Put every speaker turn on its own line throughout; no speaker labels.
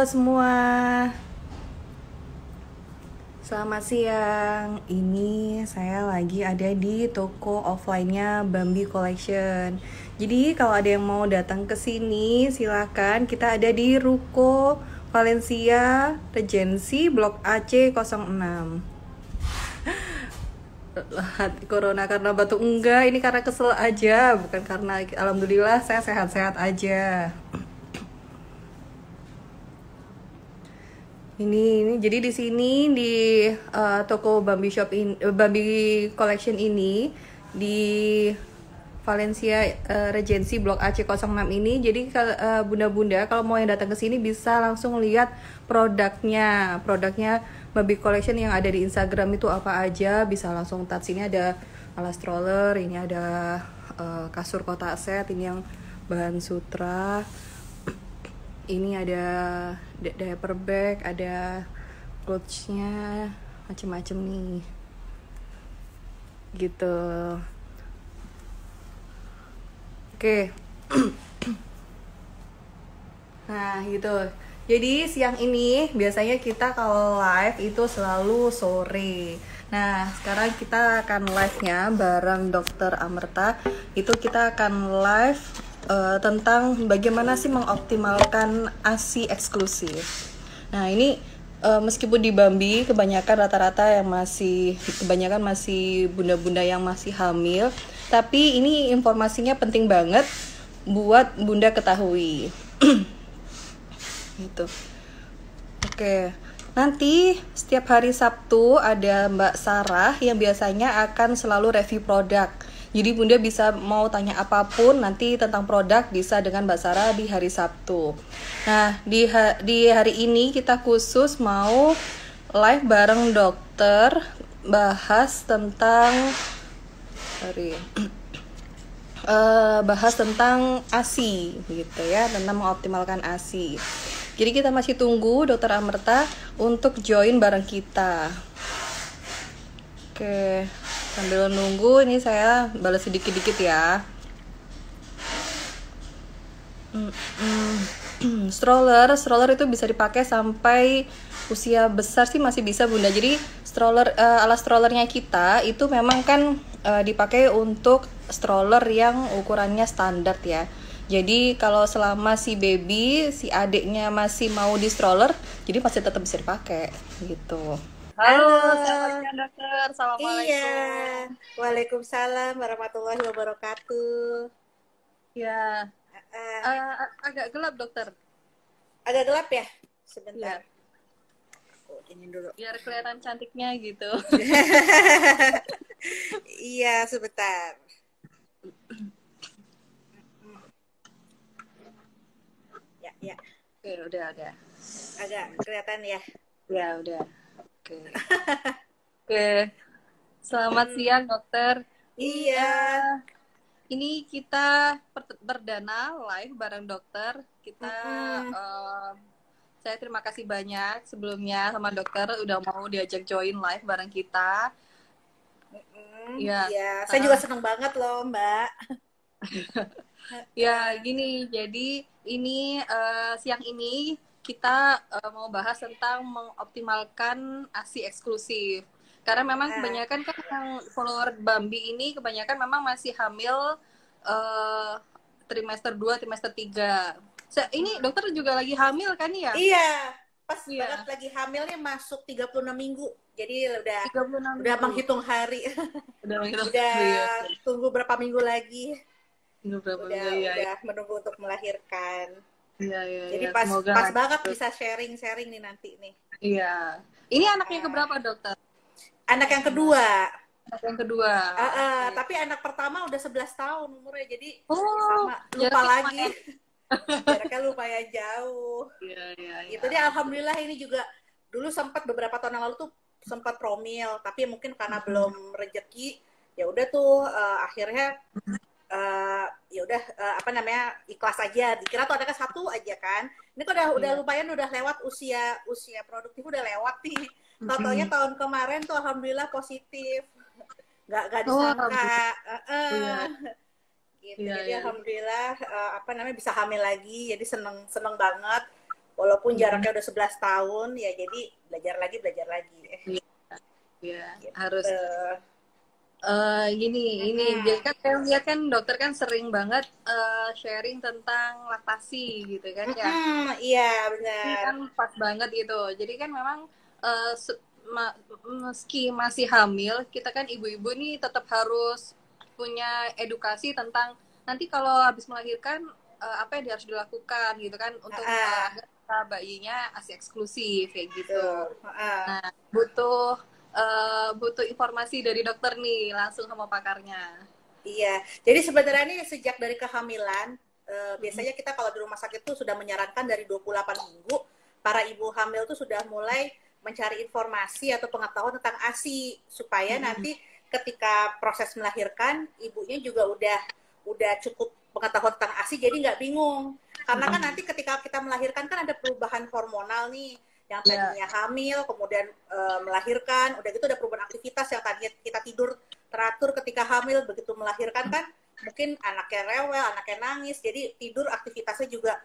semua, selamat siang. Ini saya lagi ada di toko offline-nya Bambi Collection. Jadi kalau ada yang mau datang ke sini, silakan. Kita ada di Ruko Valencia Regency Blok AC06. Corona karena batuk enggak, ini karena kesel aja, bukan karena alhamdulillah saya sehat-sehat aja. Ini jadi di sini di toko Bambi Shop Bambi Collection ini di Valencia Regency Blok AC06 ini. Jadi bunda-bunda kalau mau yang datang ke sini bisa langsung lihat produknya. Produknya Bambi Collection yang ada di Instagram itu apa aja, bisa langsung touch. Sini ada alas stroller, ini ada kasur kotak set, ini yang bahan sutra. Ini ada diaper bag, ada clothes-nya, macem-macem nih. Gitu. Oke. Nah, gitu. Jadi siang ini biasanya kita kalau live itu selalu sore. Nah, sekarang kita akan live-nya bareng Dokter Amerta. Itu kita akan live tentang bagaimana sih mengoptimalkan ASI eksklusif. Nah, ini meskipun di Bambi kebanyakan masih bunda-bunda yang masih hamil, tapi ini informasinya penting banget buat bunda ketahui. Gitu. Oke. Nanti setiap hari Sabtu ada Mbak Sarah yang biasanya akan selalu review produk. Jadi bunda bisa mau tanya apapun nanti tentang produk bisa dengan Mbak Sarah di hari Sabtu. Nah, di hari ini kita khusus mau live bareng dokter bahas tentang bahas tentang ASI gitu ya, tentang mengoptimalkan ASI. Jadi kita masih tunggu Dokter Amerta untuk join bareng kita. Oke, sambil nunggu ini saya balas sedikit-dikit ya. Stroller itu bisa dipakai sampai usia besar sih masih bisa bunda. Jadi alas strollernya kita itu memang kan dipakai untuk stroller yang ukurannya standar ya. Jadi kalau selama si adiknya masih mau di stroller, jadi masih tetap bisa dipakai gitu.
Halo, selamat siang dokter. Assalamualaikum.
Iya, waalaikumsalam warahmatullahi wabarakatuh.
Ya,
Uh,
agak gelap dokter.
agak gelap ya? Sebentar.
Ya,
Ini dulu.
biar kelihatan cantiknya gitu.
Iya, sebentar. Ya.
Oke, udah.
Agak kelihatan ya.
Ya, udah. Oke. Selamat siang dokter.
Iya.
Ini kita perdana live bareng dokter. Saya terima kasih banyak sebelumnya sama dokter udah mau diajak join live bareng kita.
Iya, saya juga senang banget loh, Mbak.
Ya, gini. Jadi ini siang ini kita mau bahas tentang mengoptimalkan ASI eksklusif. Karena memang kebanyakan kan yang follower Bambi ini kebanyakan memang masih hamil trimester 2, trimester 3. Ini dokter juga lagi hamil kan ya?
Iya, pas banget lagi hamilnya masuk 36 minggu. Jadi udah menghitung hari. Udah tunggu berapa minggu lagi. Udah menunggu untuk melahirkan.
Iya.
Jadi pas banget bisa sharing nih nanti nih.
Iya. Ini anaknya keberapa dokter?
Anak yang kedua.
Okay.
Tapi anak pertama udah 11 tahun umurnya, jadi
sama
lupa lagi. Jaraknya lumayan jauh.
Iya.
Itu dia alhamdulillah ini juga dulu sempat beberapa tahun yang lalu tuh sempat promil, tapi mungkin karena belum rezeki, ya udah tuh akhirnya ikhlas aja. Dikira tuh anaknya satu aja kan. Ini kok udah lumayan udah lewat usia produktif udah lewat nih. Taunya tahun kemarin tuh alhamdulillah positif. Nggak disangka. Gitu. Jadi alhamdulillah bisa hamil lagi. Jadi seneng banget.
walaupun jaraknya udah 11 tahun ya, jadi belajar lagi.
Iya, iya,
Gitu.
harus ini jadi kan saya lihat kan dokter kan sering banget sharing tentang laktasi gitu kan ya.
Iya
Ini
benar.
kan pas banget gitu. Jadi kan memang meski masih hamil, kita kan ibu-ibu nih tetap harus punya edukasi tentang nanti kalau habis melahirkan apa yang harus dilakukan gitu kan untuk agar bayinya ASI eksklusif kayak gitu. Nah, butuh informasi dari dokter nih langsung sama pakarnya.
Iya, jadi sebenarnya ini sejak dari kehamilan, biasanya kita kalau di rumah sakit tuh sudah menyarankan dari 28 minggu, para ibu hamil tuh sudah mulai mencari informasi atau pengetahuan tentang ASI, supaya nanti ketika proses melahirkan, ibunya juga udah cukup pengetahuan tentang ASI, jadi nggak bingung. Karena kan nanti ketika kita melahirkan kan ada perubahan hormonal nih, yang tadinya hamil, kemudian melahirkan, udah gitu ada perubahan aktivitas yang tadinya kita tidur teratur ketika hamil, begitu melahirkan kan mungkin anaknya rewel, anaknya nangis, jadi tidur aktivitasnya juga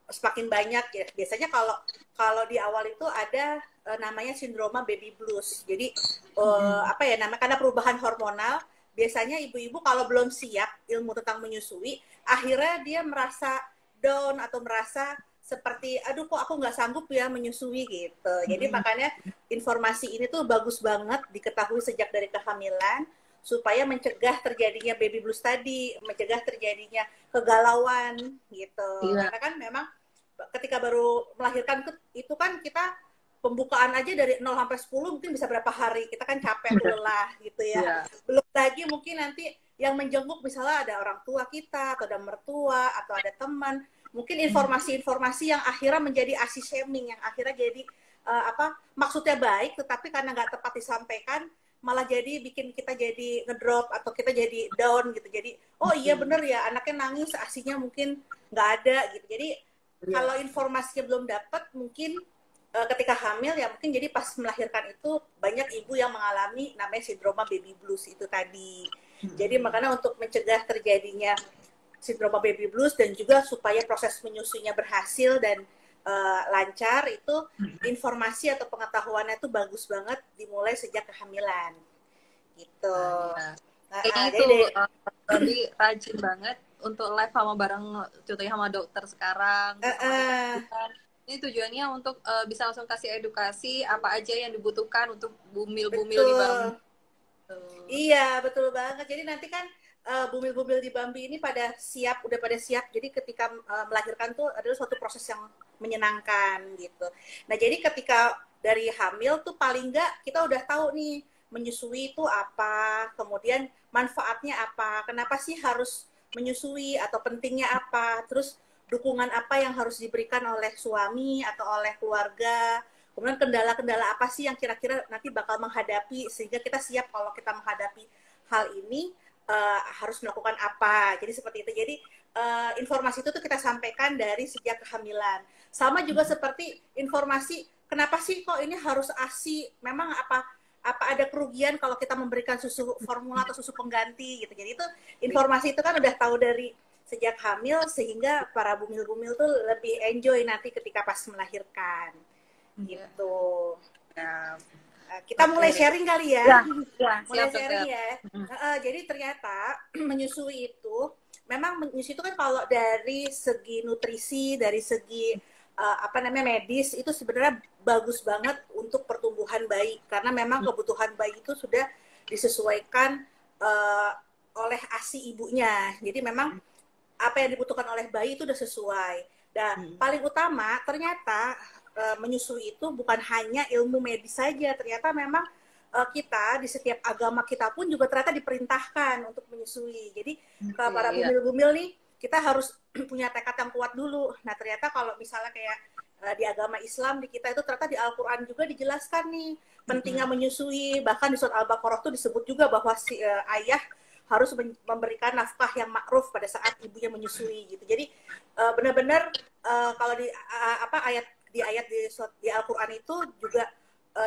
semakin banyak ya. Biasanya kalau di awal itu ada namanya sindroma baby blues. Jadi karena perubahan hormonal, biasanya ibu-ibu kalau belum siap ilmu tentang menyusui, akhirnya dia merasa down atau merasa seperti aduh kok aku nggak sanggup ya menyusui gitu. Jadi makanya informasi ini tuh bagus banget diketahui sejak dari kehamilan supaya mencegah terjadinya baby blues tadi, mencegah terjadinya kegalauan gitu. Karena kan memang ketika baru melahirkan itu kan kita pembukaan aja dari 0 sampai 10 mungkin bisa berapa hari. Kita kan capek, lelah gitu ya. Belum lagi mungkin nanti yang menjenguk misalnya ada orang tua kita atau ada mertua atau ada teman, mungkin informasi-informasi yang akhirnya menjadi ASI shaming, yang akhirnya jadi maksudnya baik tetapi karena nggak tepat disampaikan malah jadi bikin kita jadi ngedrop atau kita jadi down gitu. Jadi oh iya bener ya anaknya nangis, ASInya mungkin nggak ada gitu. Jadi kalau informasinya belum dapat mungkin ketika hamil ya mungkin jadi pas melahirkan itu banyak ibu yang mengalami namanya sindroma baby blues itu tadi. Jadi makanya untuk mencegah terjadinya sindroma baby blues dan juga supaya proses menyusuinya berhasil dan lancar, itu informasi atau pengetahuannya itu bagus banget dimulai sejak kehamilan gitu.
Jadi rajin banget untuk live sama bareng contohnya sama dokter sekarang. Ini tujuannya untuk bisa langsung kasih edukasi apa aja yang dibutuhkan untuk bumil-bumil di Bambi.
Iya betul banget. Jadi nanti kan bumil-bumil di Bambi ini udah pada siap. Jadi ketika melahirkan tuh adalah suatu proses yang menyenangkan gitu. Nah jadi ketika dari hamil tuh paling nggak kita udah tahu nih menyusui itu apa, kemudian manfaatnya apa, kenapa sih harus menyusui atau pentingnya apa, terus dukungan apa yang harus diberikan oleh suami atau oleh keluarga, kemudian kendala-kendala apa sih yang kira-kira nanti bakal menghadapi sehingga kita siap kalau kita menghadapi hal ini harus melakukan apa. Jadi seperti itu. Jadi informasi itu tuh kita sampaikan dari sejak kehamilan. Sama juga seperti informasi kenapa sih kok ini harus ASI? Memang apa ada kerugian kalau kita memberikan susu formula atau susu pengganti gitu. Jadi itu informasi itu kan udah tahu dari sejak hamil sehingga para bumil-bumil tuh lebih enjoy nanti ketika pas melahirkan. Gitu. Kita mulai sharing kali ya. Mulai sharing ya. Jadi ternyata menyusui itu, memang menyusui itu kan kalau dari segi nutrisi, dari segi medis itu sebenarnya bagus banget untuk pertumbuhan bayi karena memang kebutuhan bayi itu sudah disesuaikan oleh ASI ibunya. Jadi memang apa yang dibutuhkan oleh bayi itu udah sesuai. Dan paling utama ternyata menyusui itu bukan hanya ilmu medis saja, ternyata memang kita di setiap agama kita pun juga ternyata diperintahkan untuk menyusui. Jadi kalau para bumil-bumil nih kita harus punya tekad yang kuat dulu. Nah ternyata kalau misalnya kayak di agama Islam di kita itu ternyata di Al-Quran juga dijelaskan nih pentingnya menyusui. Bahkan di surat Al-Baqarah itu disebut juga bahwa si ayah harus memberikan nafkah yang makruf pada saat ibunya menyusui gitu. Jadi benar-benar kalau di ayat di Al-Quran itu juga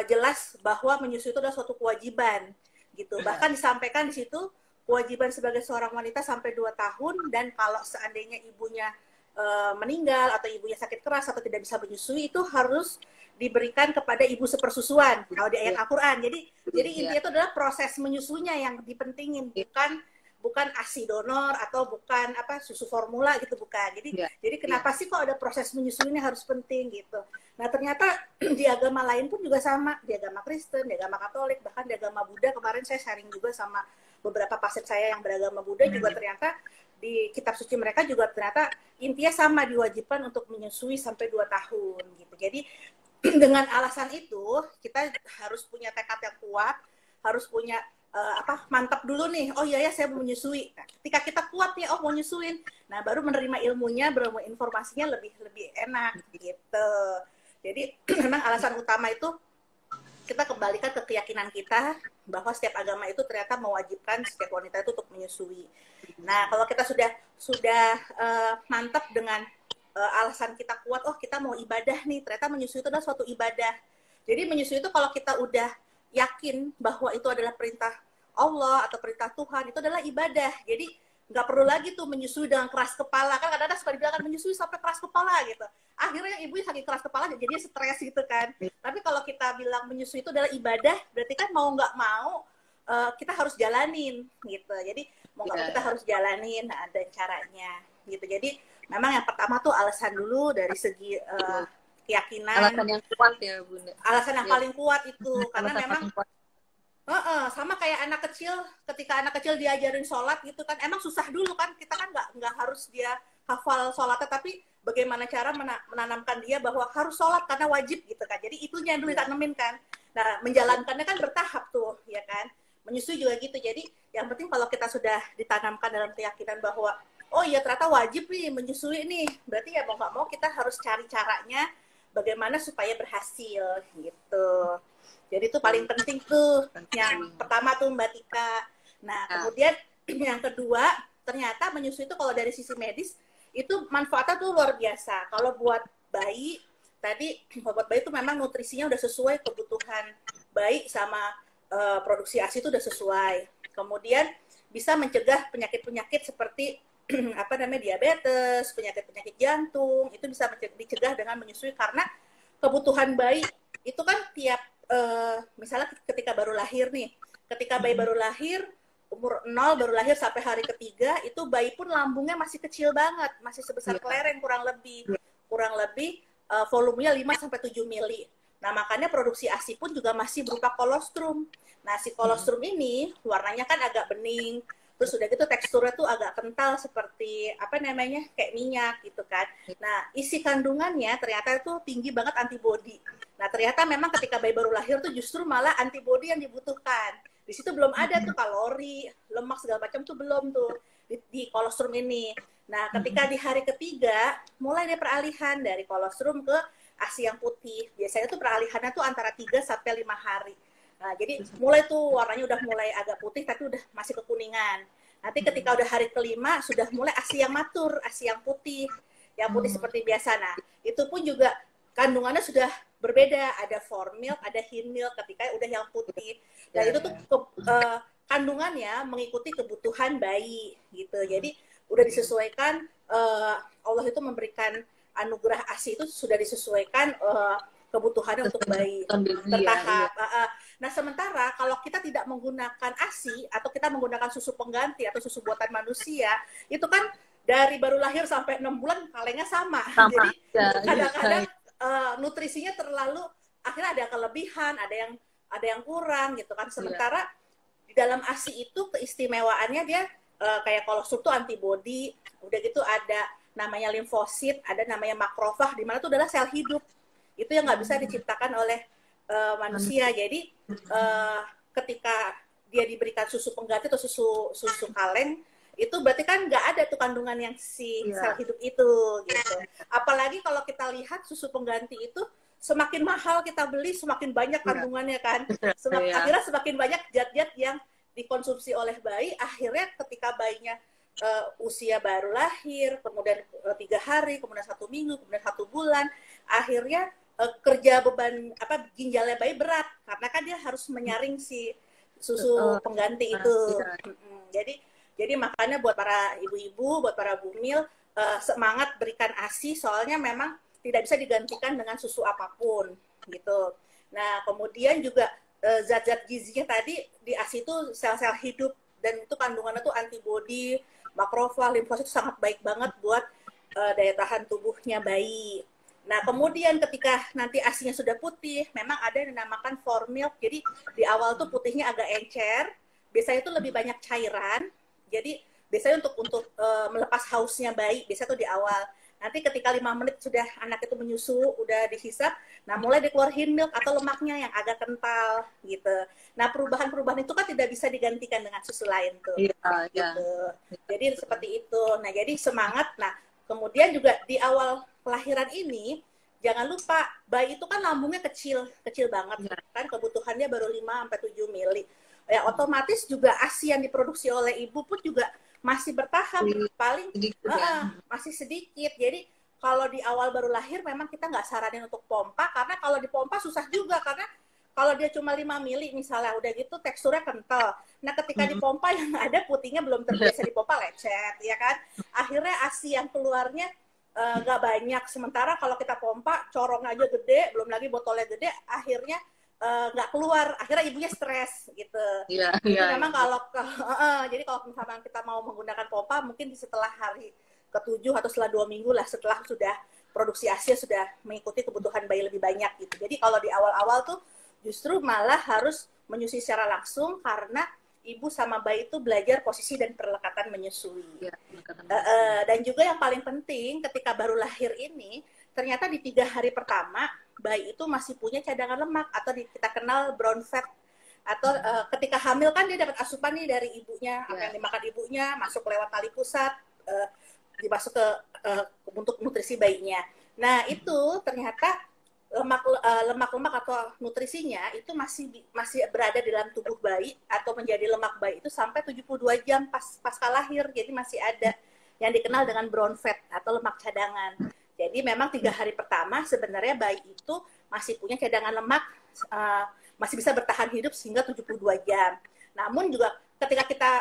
jelas bahwa menyusui itu adalah suatu kewajiban gitu. Bahkan disampaikan di situ kewajiban sebagai seorang wanita sampai 2 tahun, dan kalau seandainya ibunya meninggal atau ibunya sakit keras atau tidak bisa menyusui, itu harus diberikan kepada ibu sepersusuan kalau di ayat Al-Quran. Jadi intinya itu adalah proses menyusunya yang dipentingin, bukan ASI donor atau bukan susu formula gitu, bukan. Jadi kenapa sih kok ada proses menyusuinya harus penting gitu. Nah ternyata di agama lain pun juga sama, di agama Kristen, di agama Katolik, bahkan di agama Buddha. Kemarin saya sharing juga sama beberapa pasien saya yang beragama Buddha juga, ternyata di kitab suci mereka juga ternyata intinya sama, diwajibkan untuk menyusui sampai 2 tahun gitu. Jadi dengan alasan itu kita harus punya tekad yang kuat, harus punya mantap dulu nih, oh iya ya saya mau menyusui. Nah, ketika kita kuat nih, oh mau nyusuin, nah baru menerima ilmunya, baru informasinya lebih enak gitu. Jadi memang alasan utama itu kita kembalikan ke keyakinan kita bahwa setiap agama itu ternyata mewajibkan setiap wanita itu untuk menyusui. Nah kalau kita sudah mantap dengan alasan kita kuat, oh kita mau ibadah nih, ternyata menyusui itu adalah suatu ibadah. Jadi menyusui itu kalau kita udah yakin bahwa itu adalah perintah Allah atau perintah Tuhan, itu adalah ibadah. Jadi nggak perlu lagi tuh menyusui dengan keras kepala. Kan kadang-kadang suka dibilang kan menyusui sampai keras kepala gitu. Akhirnya ibu saking keras kepala jadinya stres gitu kan. Tapi kalau kita bilang menyusui itu adalah ibadah, berarti kan mau nggak mau kita harus jalanin gitu. Jadi mau nggak mau kita harus jalanin, nah, ada caranya gitu. Jadi memang yang pertama tuh alasan dulu dari segi keyakinan.
Alasan yang kuat ya Bunda.
Alasan yang paling kuat itu karena memang sama kayak anak kecil, ketika anak kecil diajarin sholat gitu kan, emang susah dulu kan, kita kan nggak harus dia hafal sholatnya, tapi bagaimana cara menanamkan dia bahwa harus sholat karena wajib gitu kan. Jadi itunya yang dulu ditanemin kan. Nah menjalankannya kan bertahap tuh ya kan. Menyusui juga gitu. Jadi yang penting kalau kita sudah ditanamkan dalam keyakinan bahwa oh iya ternyata wajib nih menyusui nih, berarti ya mau nggak mau kita harus cari caranya bagaimana supaya berhasil gitu. Jadi itu paling penting tuh. Yang pertama tuh Mbak Tika. Nah kemudian yang kedua, ternyata menyusui itu kalau dari sisi medis itu manfaatnya tuh luar biasa. Kalau buat bayi, tadi buat bayi itu memang nutrisinya udah sesuai kebutuhan bayi sama produksi ASI itu udah sesuai. Kemudian bisa mencegah penyakit-penyakit seperti diabetes, penyakit-penyakit jantung, itu bisa dicegah dengan menyusui karena kebutuhan bayi itu kan tiap misalnya ketika baru lahir nih, ketika bayi baru lahir umur 0 baru lahir sampai hari ketiga itu bayi pun lambungnya masih kecil banget, masih sebesar kelereng kurang lebih volumenya 5 sampai 7 mili. Nah, makanya produksi ASI pun juga masih berupa kolostrum. Nah, si kolostrum ini warnanya kan agak bening, terus udah gitu teksturnya tuh agak kental seperti kayak minyak gitu kan. Nah, isi kandungannya ternyata itu tinggi banget antibodi. Nah, ternyata memang ketika bayi baru lahir tuh justru malah antibodi yang dibutuhkan. Di situ belum ada tuh kalori, lemak segala macam tuh belum tuh di kolostrum ini. Nah, ketika di hari ketiga mulai ada peralihan dari kolostrum ke ASI yang putih. Biasanya tuh peralihannya tuh antara 3 sampai 5 hari. Nah, jadi mulai tuh warnanya udah mulai agak putih tapi udah masih kekuningan. Nanti ketika udah hari kelima sudah mulai ASI yang matur, ASI yang putih seperti biasa. Nah, itu pun juga kandungannya sudah berbeda, ada form milk, ada hin milk ketika udah yang putih. Dan itu tuh kandungannya mengikuti kebutuhan bayi gitu. Jadi udah disesuaikan, Allah itu memberikan anugerah ASI itu sudah disesuaikan kebutuhannya untuk bayi bertahap. Nah, sementara kalau kita tidak menggunakan ASI atau kita menggunakan susu pengganti atau susu buatan manusia, itu kan dari baru lahir sampai 6 bulan kalengnya sama. Jadi kadang-kadang nutrisinya terlalu, akhirnya ada kelebihan, ada yang kurang gitu kan. Sementara di dalam ASI itu keistimewaannya dia kayak kolostrum tuh antibodi, udah gitu ada namanya limfosit, ada namanya makrofag, di mana itu adalah sel hidup. Itu yang nggak bisa diciptakan oleh manusia. Jadi ketika dia diberikan susu pengganti atau susu kaleng, itu berarti kan nggak ada tuh kandungan yang sel hidup itu gitu. Apalagi kalau kita lihat susu pengganti itu semakin mahal kita beli, semakin banyak kandungannya kan. Akhirnya semakin banyak zat-zat yang dikonsumsi oleh bayi. Akhirnya ketika bayinya usia baru lahir, kemudian 3 hari, kemudian 1 minggu, kemudian 1 bulan, akhirnya kerja beban ginjalnya bayi berat karena kan dia harus menyaring si susu pengganti itu. Jadi makanya buat para ibu-ibu, buat para bumil, semangat berikan ASI, soalnya memang tidak bisa digantikan dengan susu apapun gitu. Nah, kemudian juga zat-zat gizinya tadi di ASI itu sel-sel hidup, dan itu kandungannya tuh antibodi, makrofag, limfosit, itu sangat baik banget buat daya tahan tubuhnya bayi. Nah, kemudian ketika nanti ASINya sudah putih, memang ada yang dinamakan for milk. Jadi di awal tuh putihnya agak encer, biasanya tuh lebih banyak cairan. Jadi biasanya untuk melepas hausnya bayi, biasanya tuh di awal. Nanti ketika 5 menit sudah anak itu menyusu, udah dihisap, nah mulai dikeluarin milk atau lemaknya yang agak kental gitu. Nah, perubahan-perubahan itu kan tidak bisa digantikan dengan susu lain tuh. Gitu. Jadi seperti itu. Nah, jadi semangat. Nah, kemudian juga di awal kelahiran ini, jangan lupa bayi itu kan lambungnya kecil banget. Kan kebutuhannya baru 5-7 mili. Ya, otomatis juga ASI yang diproduksi oleh ibu pun juga masih bertahap, paling masih sedikit. Jadi kalau di awal baru lahir memang kita nggak saranin untuk pompa, karena kalau dipompa susah juga, karena kalau dia cuma 5 mili misalnya, udah gitu teksturnya kental. Nah, ketika dipompa yang ada putihnya belum terbiasa dipompa, lecet, ya kan? Akhirnya ASI yang keluarnya nggak banyak. Sementara kalau kita pompa, corong aja gede, belum lagi botolnya gede, akhirnya nggak keluar, akhirnya ibunya stres gitu. Jadi memang jadi kalau misalnya kita mau menggunakan pompa, mungkin setelah hari ke-7 atau setelah 2 minggu lah, setelah sudah produksi ASI sudah mengikuti kebutuhan bayi lebih banyak gitu. Jadi kalau di awal-awal tuh justru malah harus menyusui secara langsung, karena ibu sama bayi itu belajar posisi dan perlekatan menyusui. Dan juga yang paling penting ketika baru lahir ini, ternyata di 3 hari pertama bayi itu masih punya cadangan lemak, atau kita kenal brown fat. Atau ketika hamil kan dia dapat asupan nih dari ibunya, apa yang dimakan ibunya masuk lewat tali pusat, dimasuk ke untuk nutrisi bayinya. Nah, itu ternyata lemak-lemak atau nutrisinya itu masih berada di dalam tubuh bayi, atau menjadi lemak bayi itu sampai 72 jam pasca lahir. Jadi masih ada yang dikenal dengan brown fat atau lemak cadangan. Jadi memang 3 hari pertama sebenarnya bayi itu masih punya cadangan lemak, masih bisa bertahan hidup sehingga 72 jam. Namun juga ketika kita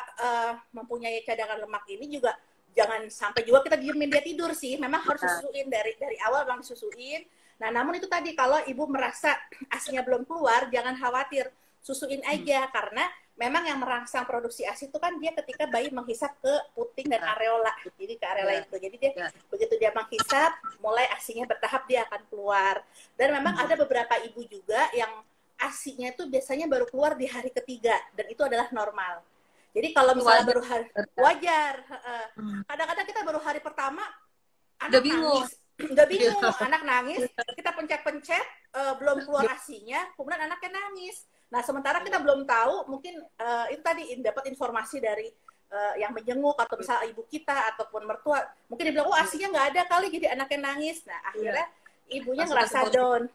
mempunyai cadangan lemak ini juga jangan sampai juga kita diemin dia tidur sih. Memang harus disusuin dari awal, memang disusuin. Nah, namun itu tadi kalau ibu merasa ASINya belum keluar, jangan khawatir, susuin aja, karena memang yang merangsang produksi ASI itu kan dia ketika bayi menghisap ke puting dan areola. Jadi ke areola itu. Jadi dia begitu dia menghisap, mulai ASINya bertahap dia akan keluar. Dan memang ada beberapa ibu juga yang ASINya itu biasanya baru keluar di hari ketiga, dan itu adalah normal. Jadi kalau misalnya baru hari wajar, kadang-kadang kita baru hari pertama anak nangis, udah bingung, anak nangis, kita pencet-pencet, belum keluar ASINya, kemudian anaknya nangis. Nah, sementara kita belum tahu, mungkin itu tadi dapat informasi dari yang menjenguk, atau misalnya ibu kita ataupun mertua, mungkin dia bilang, oh ASINya nggak ada kali, jadi anaknya nangis. Nah, akhirnya ibunya ngerasa down,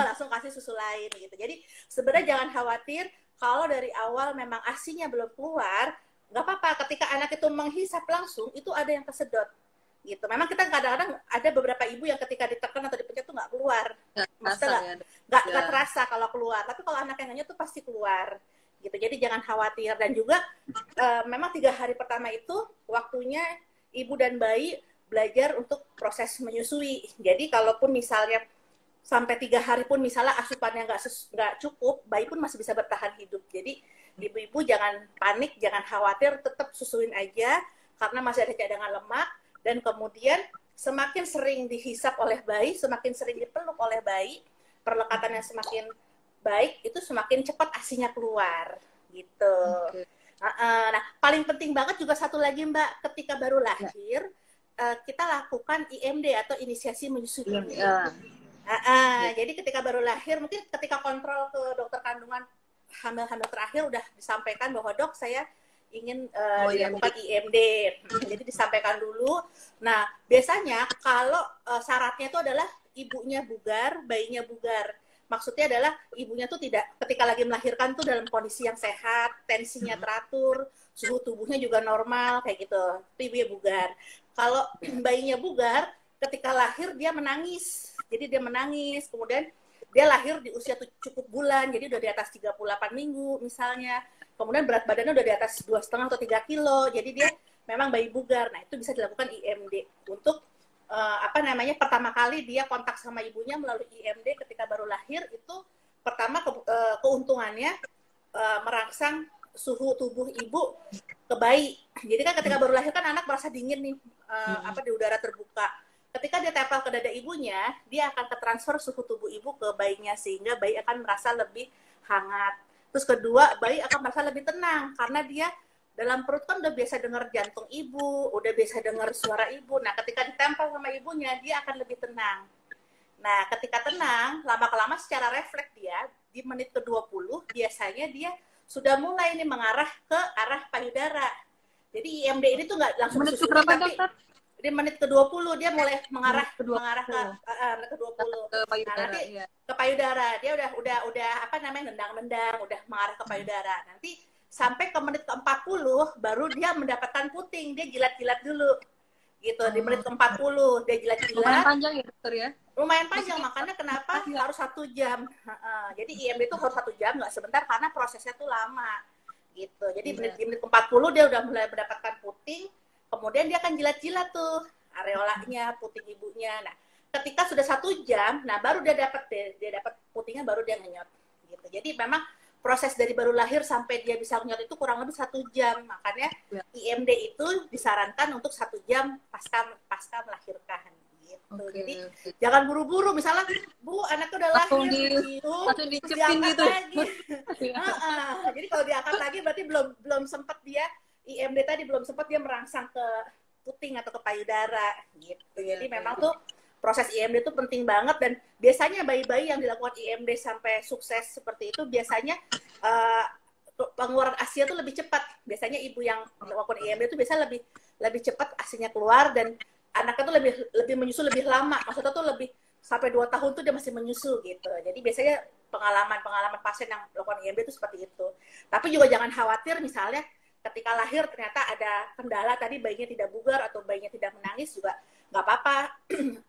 langsung kasih susu lain gitu. Jadi sebenarnya jangan khawatir, kalau dari awal memang ASINya belum keluar, nggak apa-apa. Ketika anak itu menghisap langsung, itu ada yang kesedot. Gitu. Memang kita kadang-kadang ada beberapa ibu yang ketika ditekan atau dipencet tuh nggak keluar, maksudnya nggak terasa kalau keluar, tapi kalau anak yang nanya tuh pasti keluar, gitu. Jadi jangan khawatir. Dan juga memang 3 hari pertama itu waktunya ibu dan bayi belajar untuk proses menyusui. Jadi kalaupun misalnya sampai 3 hari pun misalnya asupannya nggak cukup, bayi pun masih bisa bertahan hidup. Jadi ibu-ibu jangan panik, jangan khawatir, tetap susuin aja, karena masih ada cadangan lemak. Dan kemudian semakin sering dihisap oleh bayi, semakin sering dipeluk oleh bayi, perlekatannya semakin baik, itu semakin cepat ASINya keluar, gitu. Nah, paling penting banget juga satu lagi Mbak, ketika baru lahir, kita lakukan IMD atau inisiasi menyusui. Jadi ketika baru lahir, mungkin ketika kontrol ke dokter kandungan hamil-hamil terakhir udah disampaikan bahwa dok saya ingin dilakukan IMD, jadi disampaikan dulu. Nah, biasanya kalau syaratnya itu adalah ibunya bugar, bayinya bugar. Maksudnya adalah ibunya tuh tidak, ketika lagi melahirkan tuh dalam kondisi yang sehat, tensinya teratur, suhu tubuhnya juga normal, kayak gitu. Itu ibunya bugar. Kalau bayinya bugar, ketika lahir dia menangis. Jadi dia menangis, kemudian dia lahir di usia cukup bulan, jadi udah di atas 38 minggu misalnya. Kemudian berat badannya udah di atas 2,5 atau 3 kilo, jadi dia memang bayi bugar. Nah, itu bisa dilakukan IMD untuk pertama kali dia kontak sama ibunya melalui IMD ketika baru lahir. Itu pertama keuntungannya merangsang suhu tubuh ibu ke bayi. Jadi kan ketika baru lahir kan anak merasa dingin nih di udara terbuka. Ketika dia tempel ke dada ibunya, dia akan ketransfer suhu tubuh ibu ke bayinya sehingga bayi akan merasa lebih hangat. Terus kedua, bayi akan merasa lebih tenang karena dia dalam perut kan udah biasa dengar jantung ibu, udah biasa dengar suara ibu. Nah, ketika ditempel sama ibunya, dia akan lebih tenang. Nah, ketika tenang, lama-kelama secara refleks dia, di menit ke-20, biasanya dia sudah mulai nih mengarah ke arah payudara. Jadi IMD ini tuh nggak langsung
Menit
susui,
berapa,
tapi
dokter?
di menit ke-20 dia mulai mengarah ke ke-20.
Ke payudara,
Nah, nanti
iya.
ke payudara dia udah nendang-nendang, udah mengarah ke payudara. Nanti sampai ke menit ke-40 baru dia mendapatkan puting, dia jilat-jilat dulu. Gitu, di menit ke-40 dia
Lumayan
jilat-jilat.
panjang ya, dokter ya?
Lumayan panjang, makanya kenapa harus 1 jam. Jadi IMD itu harus 1 jam, nggak sebentar karena prosesnya tuh lama. Gitu. Jadi di menit ke-40 dia udah mulai mendapatkan puting, kemudian dia akan jilat-jilat tuh areolanya, puting ibunya. Nah, ketika sudah 1 jam, nah baru dia dapat putingnya, baru dia ngenyot. Gitu. Jadi memang proses dari baru lahir sampai dia bisa ngenyot itu kurang lebih 1 jam. Makanya IMD itu disarankan untuk 1 jam pasca melahirkan. Gitu. Jadi jangan buru-buru, misalnya Bu anaknya udah lahir,
langsung dicepin gitu
lagi. Jadi kalau diangkat lagi berarti belum sempat dia IMD tadi, belum sempat dia merangsang ke puting atau ke payudara gitu. Jadi memang tuh proses IMD itu penting banget, dan biasanya bayi-bayi yang dilakukan IMD sampai sukses seperti itu biasanya pengeluaran ASI itu lebih cepat. Biasanya ibu yang melakukan IMD itu biasa lebih cepat ASInya keluar, dan anaknya tuh lebih menyusu lebih lama. Maksudnya tuh lebih sampai 2 tahun tuh dia masih menyusu gitu. Jadi biasanya pengalaman pasien yang melakukan IMD itu seperti itu. Tapi juga jangan khawatir misalnya ketika lahir ternyata ada kendala tadi, bayinya tidak bugar atau bayinya tidak menangis, juga nggak apa-apa.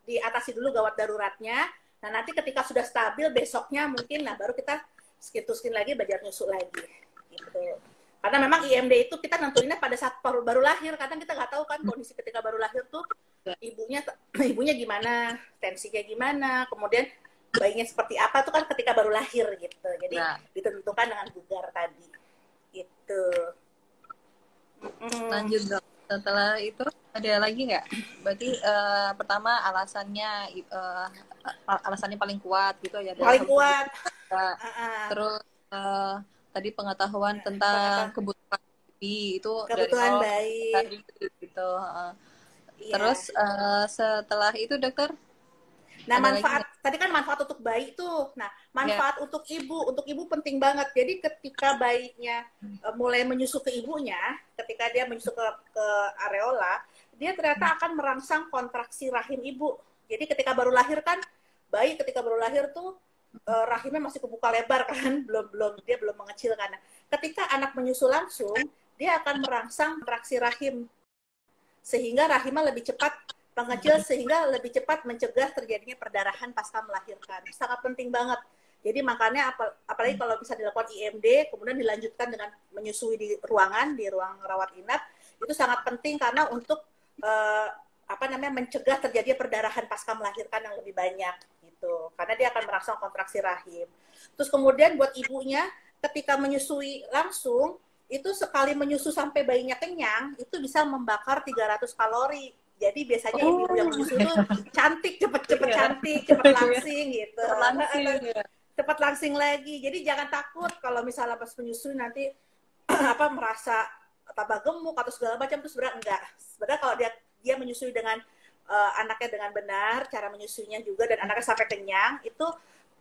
Diatasi dulu gawat daruratnya. Nah, nanti ketika sudah stabil besoknya mungkin baru kita skin lagi, belajar nyusu lagi gitu. Karena memang IMD itu kita nentuinnya pada saat baru lahir, karena kita nggak tahu kan kondisi ketika baru lahir tuh ibunya gimana, tensinya gimana, kemudian bayinya seperti apa tuh kan ketika baru lahir gitu. Jadi ditentukan dengan bugar tadi gitu.
Lanjut dok. Setelah itu ada lagi nggak? Berarti pertama alasannya paling kuat gitu ya.
Paling kuat.
Terus tadi pengetahuan tentang kebutuhan bayi itu
kebutuhan bayi
gitu. Terus setelah itu dokter,
nah manfaat tadi kan manfaat untuk bayi tuh. Nah, manfaat untuk ibu penting banget. Jadi ketika bayinya mulai menyusu ke ibunya, ketika dia menyusu ke areola, dia ternyata akan merangsang kontraksi rahim ibu. Jadi ketika baru lahir kan, bayi ketika baru lahir tuh rahimnya masih kebuka lebar kan, dia belum mengecil kan. Ketika anak menyusu langsung, dia akan merangsang kontraksi rahim sehingga rahimnya lebih cepat mengecil, sehingga lebih cepat mencegah terjadinya perdarahan pasca melahirkan. Sangat penting banget. Jadi makanya apalagi kalau bisa dilakukan IMD kemudian dilanjutkan dengan menyusui di ruang rawat inap, itu sangat penting karena untuk mencegah terjadinya perdarahan pasca melahirkan yang lebih banyak gitu. Karena dia akan merangsang kontraksi rahim. Terus kemudian buat ibunya ketika menyusui langsung, itu sekali menyusu sampai bayinya kenyang, itu bisa membakar 300 kalori. Jadi biasanya ibu yang menyusu itu cantik, cepet cantik, cepet langsing gitu. Cepet langsing lagi. Jadi jangan takut kalau misalnya pas menyusui nanti merasa tambah gemuk atau segala macam, itu sebenarnya enggak. Sebenarnya kalau dia menyusui dengan anaknya dengan benar, cara menyusuinya juga, dan anaknya sampai kenyang, itu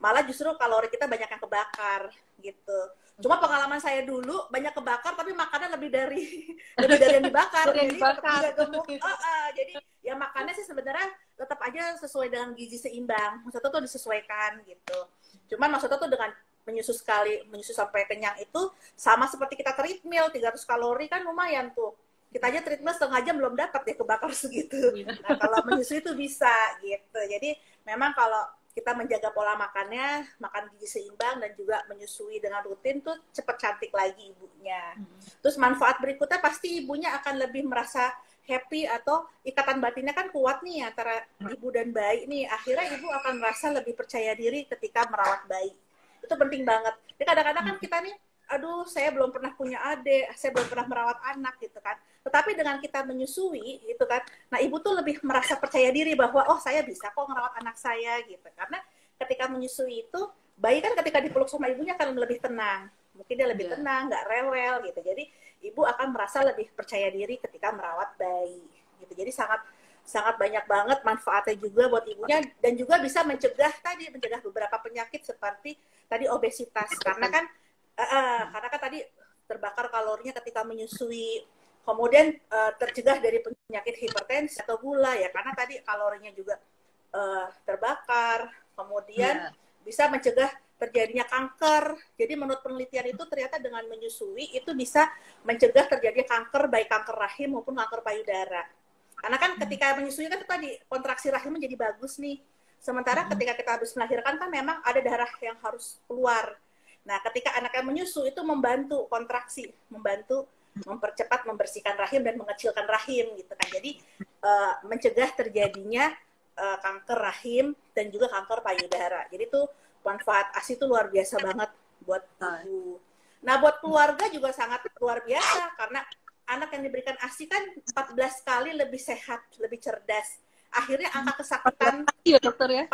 malah justru kalori kita banyak yang kebakar gitu. Cuma pengalaman saya dulu banyak kebakar tapi makannya lebih dari yang dibakar. Jadi tetap juga gemuk. Jadi ya makannya sih sebenarnya tetap aja sesuai dengan gizi seimbang. Maksudnya tuh disesuaikan gitu. Cuman maksudnya tuh dengan menyusu sampai kenyang itu sama seperti kita treadmill 300 kalori kan lumayan tuh. Kita aja treadmill setengah jam belum dapat ya kebakar segitu. Nah, kalau menyusui itu bisa gitu. Jadi memang kalau kita menjaga pola makannya, makan gizi seimbang dan juga menyusui dengan rutin tuh cepet cantik lagi ibunya. Terus manfaat berikutnya pasti ibunya akan lebih merasa happy atau ikatan batinnya kan kuat nih antara ibu dan bayi nih. Akhirnya ibu akan merasa lebih percaya diri ketika merawat bayi. Itu penting banget. Jadi kadang-kadang kan kita nih, aduh saya belum pernah punya adik, saya belum pernah merawat anak gitu kan. Tetapi dengan kita menyusui gitu kan, nah ibu tuh lebih merasa percaya diri bahwa oh saya bisa kok merawat anak saya gitu. Karena ketika menyusui itu, bayi kan ketika dipeluk sama ibunya akan lebih tenang. Mungkin dia lebih tenang, nggak rewel gitu. Jadi ibu akan merasa lebih percaya diri ketika merawat bayi gitu. Jadi sangat banyak banget manfaatnya juga buat ibunya dan juga bisa mencegah beberapa penyakit seperti tadi obesitas karena kan tadi terbakar kalorinya ketika menyusui, kemudian tercegah dari penyakit hipertensi atau gula ya karena tadi kalorinya juga terbakar, kemudian bisa mencegah terjadinya kanker. Jadi menurut penelitian itu ternyata dengan menyusui itu bisa mencegah terjadinya kanker baik kanker rahim maupun kanker payudara. Karena kan ketika menyusui kan tadi kontraksi rahim menjadi bagus nih. Sementara ketika kita habis melahirkan kan memang ada darah yang harus keluar. Nah, ketika anaknya menyusu itu membantu kontraksi, membantu mempercepat membersihkan rahim dan mengecilkan rahim gitu kan. Jadi mencegah terjadinya kanker rahim dan juga kanker payudara. Jadi tuh manfaat ASI itu luar biasa banget buat ibu. Nah, buat keluarga juga sangat luar biasa karena anak yang diberikan ASI kan 14 kali lebih sehat, lebih cerdas. Akhirnya angka kesakitan
ya dokter ya.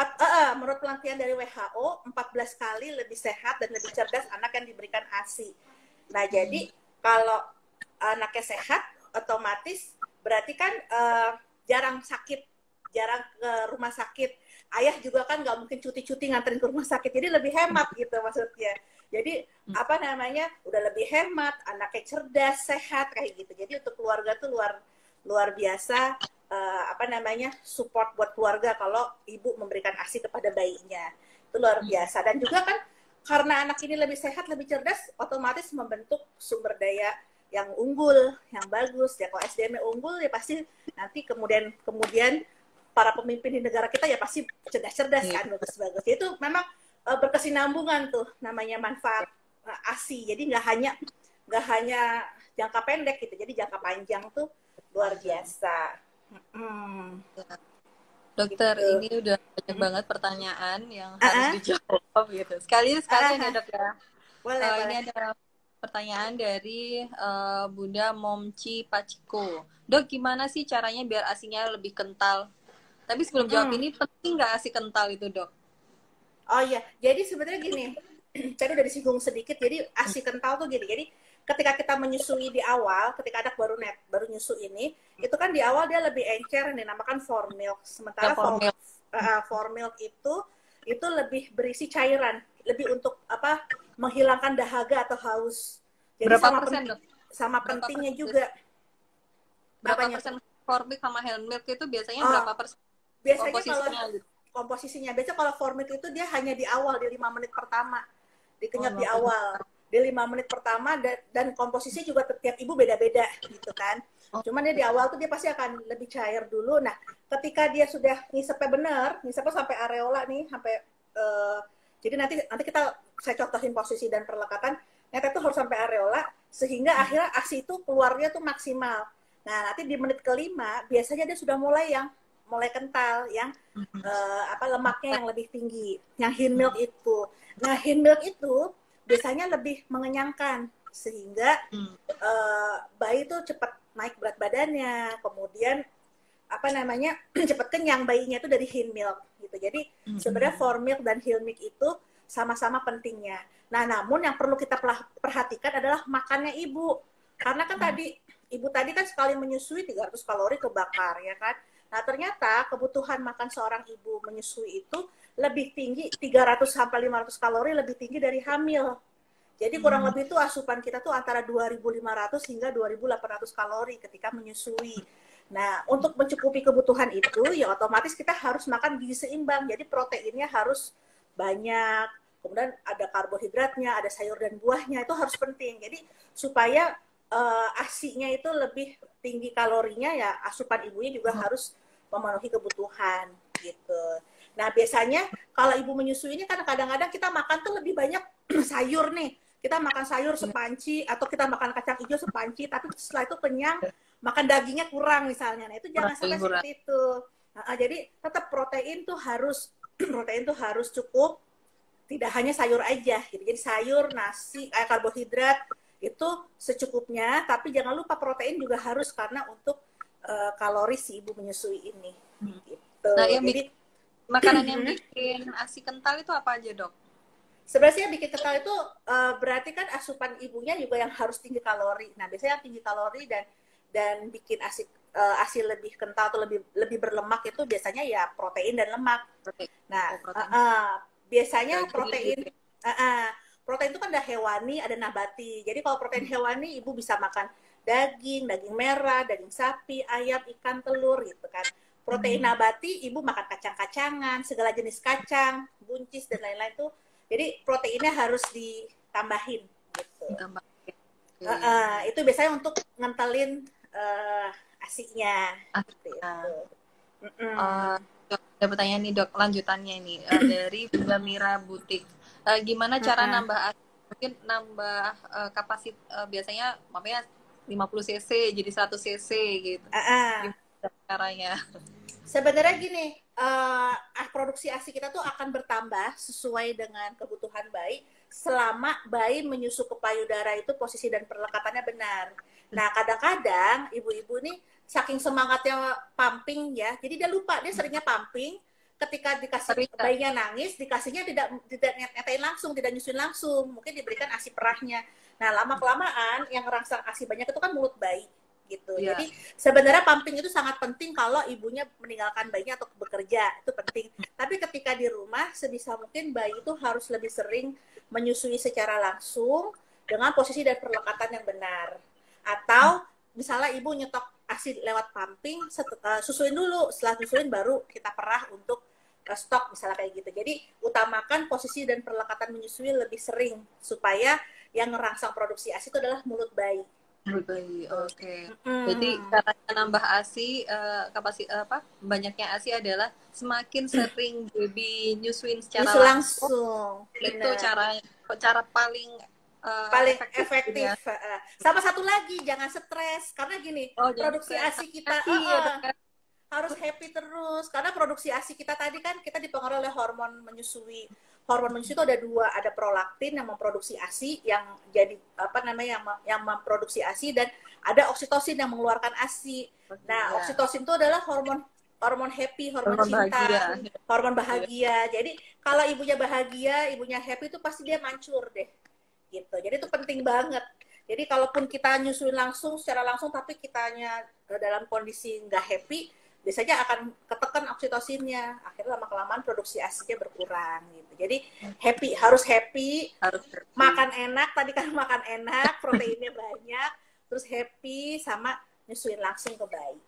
Menurut penelitian dari WHO 14 kali lebih sehat dan lebih cerdas anak yang diberikan ASI. Nah, jadi kalau anaknya sehat otomatis berarti kan jarang sakit, jarang ke rumah sakit. Ayah juga kan nggak mungkin cuti-cuti nganterin ke rumah sakit, jadi lebih hemat gitu maksudnya. Jadi udah lebih hemat, anaknya cerdas, sehat kayak gitu. Jadi untuk keluarga tuh luar biasa support buat keluarga kalau ibu memberikan ASI kepada bayinya. Itu luar biasa. Dan juga kan karena anak ini lebih sehat, lebih cerdas, otomatis membentuk sumber daya yang unggul, yang bagus. Ya kalau SDM unggul ya pasti nanti kemudian para pemimpin di negara kita ya pasti cerdas-cerdas kan, bagus-bagus. Itu memang berkesinambungan tuh namanya manfaat ASI. Jadi nggak hanya jangka pendek gitu. Jadi jangka panjang tuh luar biasa.
Dokter,
gitu.
ini udah banyak banget pertanyaan yang harus dijawab gitu. Sekalian ya dok ya.
Boleh.
Ini ada pertanyaan dari Bunda Momci Paciko. Dok, gimana sih caranya biar ASINya lebih kental? Tapi sebelum jawab ini, penting nggak ASI kental itu dok?
Oh iya, jadi sebenarnya gini, tadi udah disinggung sedikit, jadi ASI kental tuh gini, jadi ketika kita menyusui di awal, ketika anak baru nyusu ini, itu kan di awal dia lebih encer, yang dinamakan formilk. Sementara formilk itu lebih berisi cairan, lebih untuk menghilangkan dahaga atau haus. Jadi
berapa persen dok?
Sama pentingnya juga.
Berapa persen formilk sama whole milk itu biasanya berapa persen?
Biasanya komposisinya, biasanya kalau formilk itu dia hanya di awal, di 5 menit pertama, dikenyot di awal. Di 5 menit pertama dan komposisi juga tiap ibu beda-beda gitu kan. Cuman dia di awal tuh dia pasti akan lebih cair dulu. Nah, ketika dia sudah ngisepnya benar, ngisepnya sampai areola nih, sampai jadi nanti saya contohin posisi dan perlekatan. Ternyata itu harus sampai areola sehingga akhirnya ASI itu keluarnya tuh maksimal. Nah, nanti di menit kelima biasanya dia sudah mulai kental, yang lemaknya yang lebih tinggi, yang hind milk itu. Nah, hind milk itu biasanya lebih mengenyangkan sehingga bayi itu cepat naik berat badannya, kemudian cepat kenyang bayinya itu dari hind milk gitu. Jadi sebenarnya formilk dan hind milk itu sama-sama pentingnya. Nah, namun yang perlu kita perhatikan adalah makannya ibu. Karena kan ibu tadi kan sekali menyusui 300 kalori kebakar ya kan. Nah, ternyata kebutuhan makan seorang ibu menyusui itu lebih tinggi, 300 sampai 500 kalori lebih tinggi dari hamil. Jadi kurang lebih itu asupan kita tuh antara 2.500 hingga 2.800 kalori ketika menyusui. Nah, untuk mencukupi kebutuhan itu, ya otomatis kita harus makan gizi seimbang. Jadi proteinnya harus banyak, kemudian ada karbohidratnya, ada sayur dan buahnya, itu harus penting. Jadi supaya ASI-nya itu lebih tinggi kalorinya, ya asupan ibunya juga harus memenuhi kebutuhan gitu. Nah, biasanya kalau ibu menyusui ini kan kadang-kadang kita makan tuh lebih banyak sayur nih. Kita makan sayur sepanci atau kita makan kacang hijau sepanci, tapi setelah itu kenyang, makan dagingnya kurang misalnya. Nah, itu jangan sampai seperti itu. Jadi tetap protein tuh harus protein tuh harus cukup, tidak hanya sayur aja gitu. Jadi sayur, nasi, karbohidrat itu secukupnya, tapi jangan lupa protein juga harus karena untuk kalori si ibu menyusui ini. Gitu.
Nah, yang
jadi
makanan yang bikin ASI kental itu apa aja, Dok?
Sebenarnya bikin kental itu berarti kan asupan ibunya juga yang harus tinggi kalori. Nah, biasanya yang tinggi kalori dan bikin ASI lebih kental atau lebih berlemak itu biasanya ya protein dan lemak. Nah, biasanya protein protein itu kan ada hewani, ada nabati. Jadi kalau protein hewani ibu bisa makan daging merah, daging sapi, ayam, ikan, telur gitu kan. Protein nabati ibu makan kacang-kacangan, segala jenis kacang, buncis dan lain-lain tuh. Jadi proteinnya harus ditambahin gitu. Itu biasanya untuk ngentelin ASI-nya.
Ada pertanyaan nih, Dok, lanjutannya ini dari Bunda Mira Butik. Gimana cara nambah ASI? Mungkin nambah kapasitas biasanya makanya 50 cc jadi 100 cc gitu. Gimana caranya?
Sebenarnya gini, produksi ASI kita tuh akan bertambah sesuai dengan kebutuhan bayi selama bayi menyusu ke payudara itu posisi dan perlekatannya benar. Nah, kadang-kadang ibu-ibu nih saking semangatnya pumping ya, jadi dia lupa, dia seringnya pumping, ketika dikasih bayinya nangis, dikasihnya tidak nyatain langsung, tidak nyusuin langsung, mungkin diberikan ASI perahnya. Nah, lama-kelamaan yang ngerangsang ASI banyak itu kan mulut bayi. Gitu. Yeah. Jadi sebenarnya pumping itu sangat penting kalau ibunya meninggalkan bayinya atau bekerja, itu penting. Tapi ketika di rumah sebisa mungkin bayi itu harus lebih sering menyusui secara langsung dengan posisi dan perlekatan yang benar. Atau misalnya ibu nyetok ASI lewat pumping, susuin dulu, setelah susuin baru kita perah untuk stok misalnya kayak gitu. Jadi utamakan posisi dan perlekatan menyusui lebih sering supaya yang merangsang produksi ASI itu adalah mulut bayi.
Oke. Jadi caranya nambah ASI banyaknya ASI adalah semakin sering baby nyusuin secara
langsung.
Itu cara paling
efektif. Ya. Sama satu lagi, jangan stres karena gini, produksi ASI kita harus happy terus karena produksi ASI kita tadi kan kita dipengaruhi oleh hormon menyusui. Hormon menyusui itu ada dua, ada prolaktin yang memproduksi ASI, yang jadi yang memproduksi ASI, dan ada oksitosin yang mengeluarkan ASI. Nah, oksitosin itu adalah hormon happy, hormon cinta, hormon bahagia. Jadi kalau ibunya bahagia, ibunya happy itu pasti dia mancur deh. Gitu. Jadi itu penting banget. Jadi kalaupun kita nyusuin langsung secara langsung tapi kitanya dalam kondisi nggak happy, biasanya akan ketekan oksitosinnya, akhirnya lama-kelamaan produksi ASI-nya berkurang gitu. Jadi harus happy, makan enak, tadi kan makan enak, proteinnya banyak, terus happy sama nyusuin langsung ke bayi.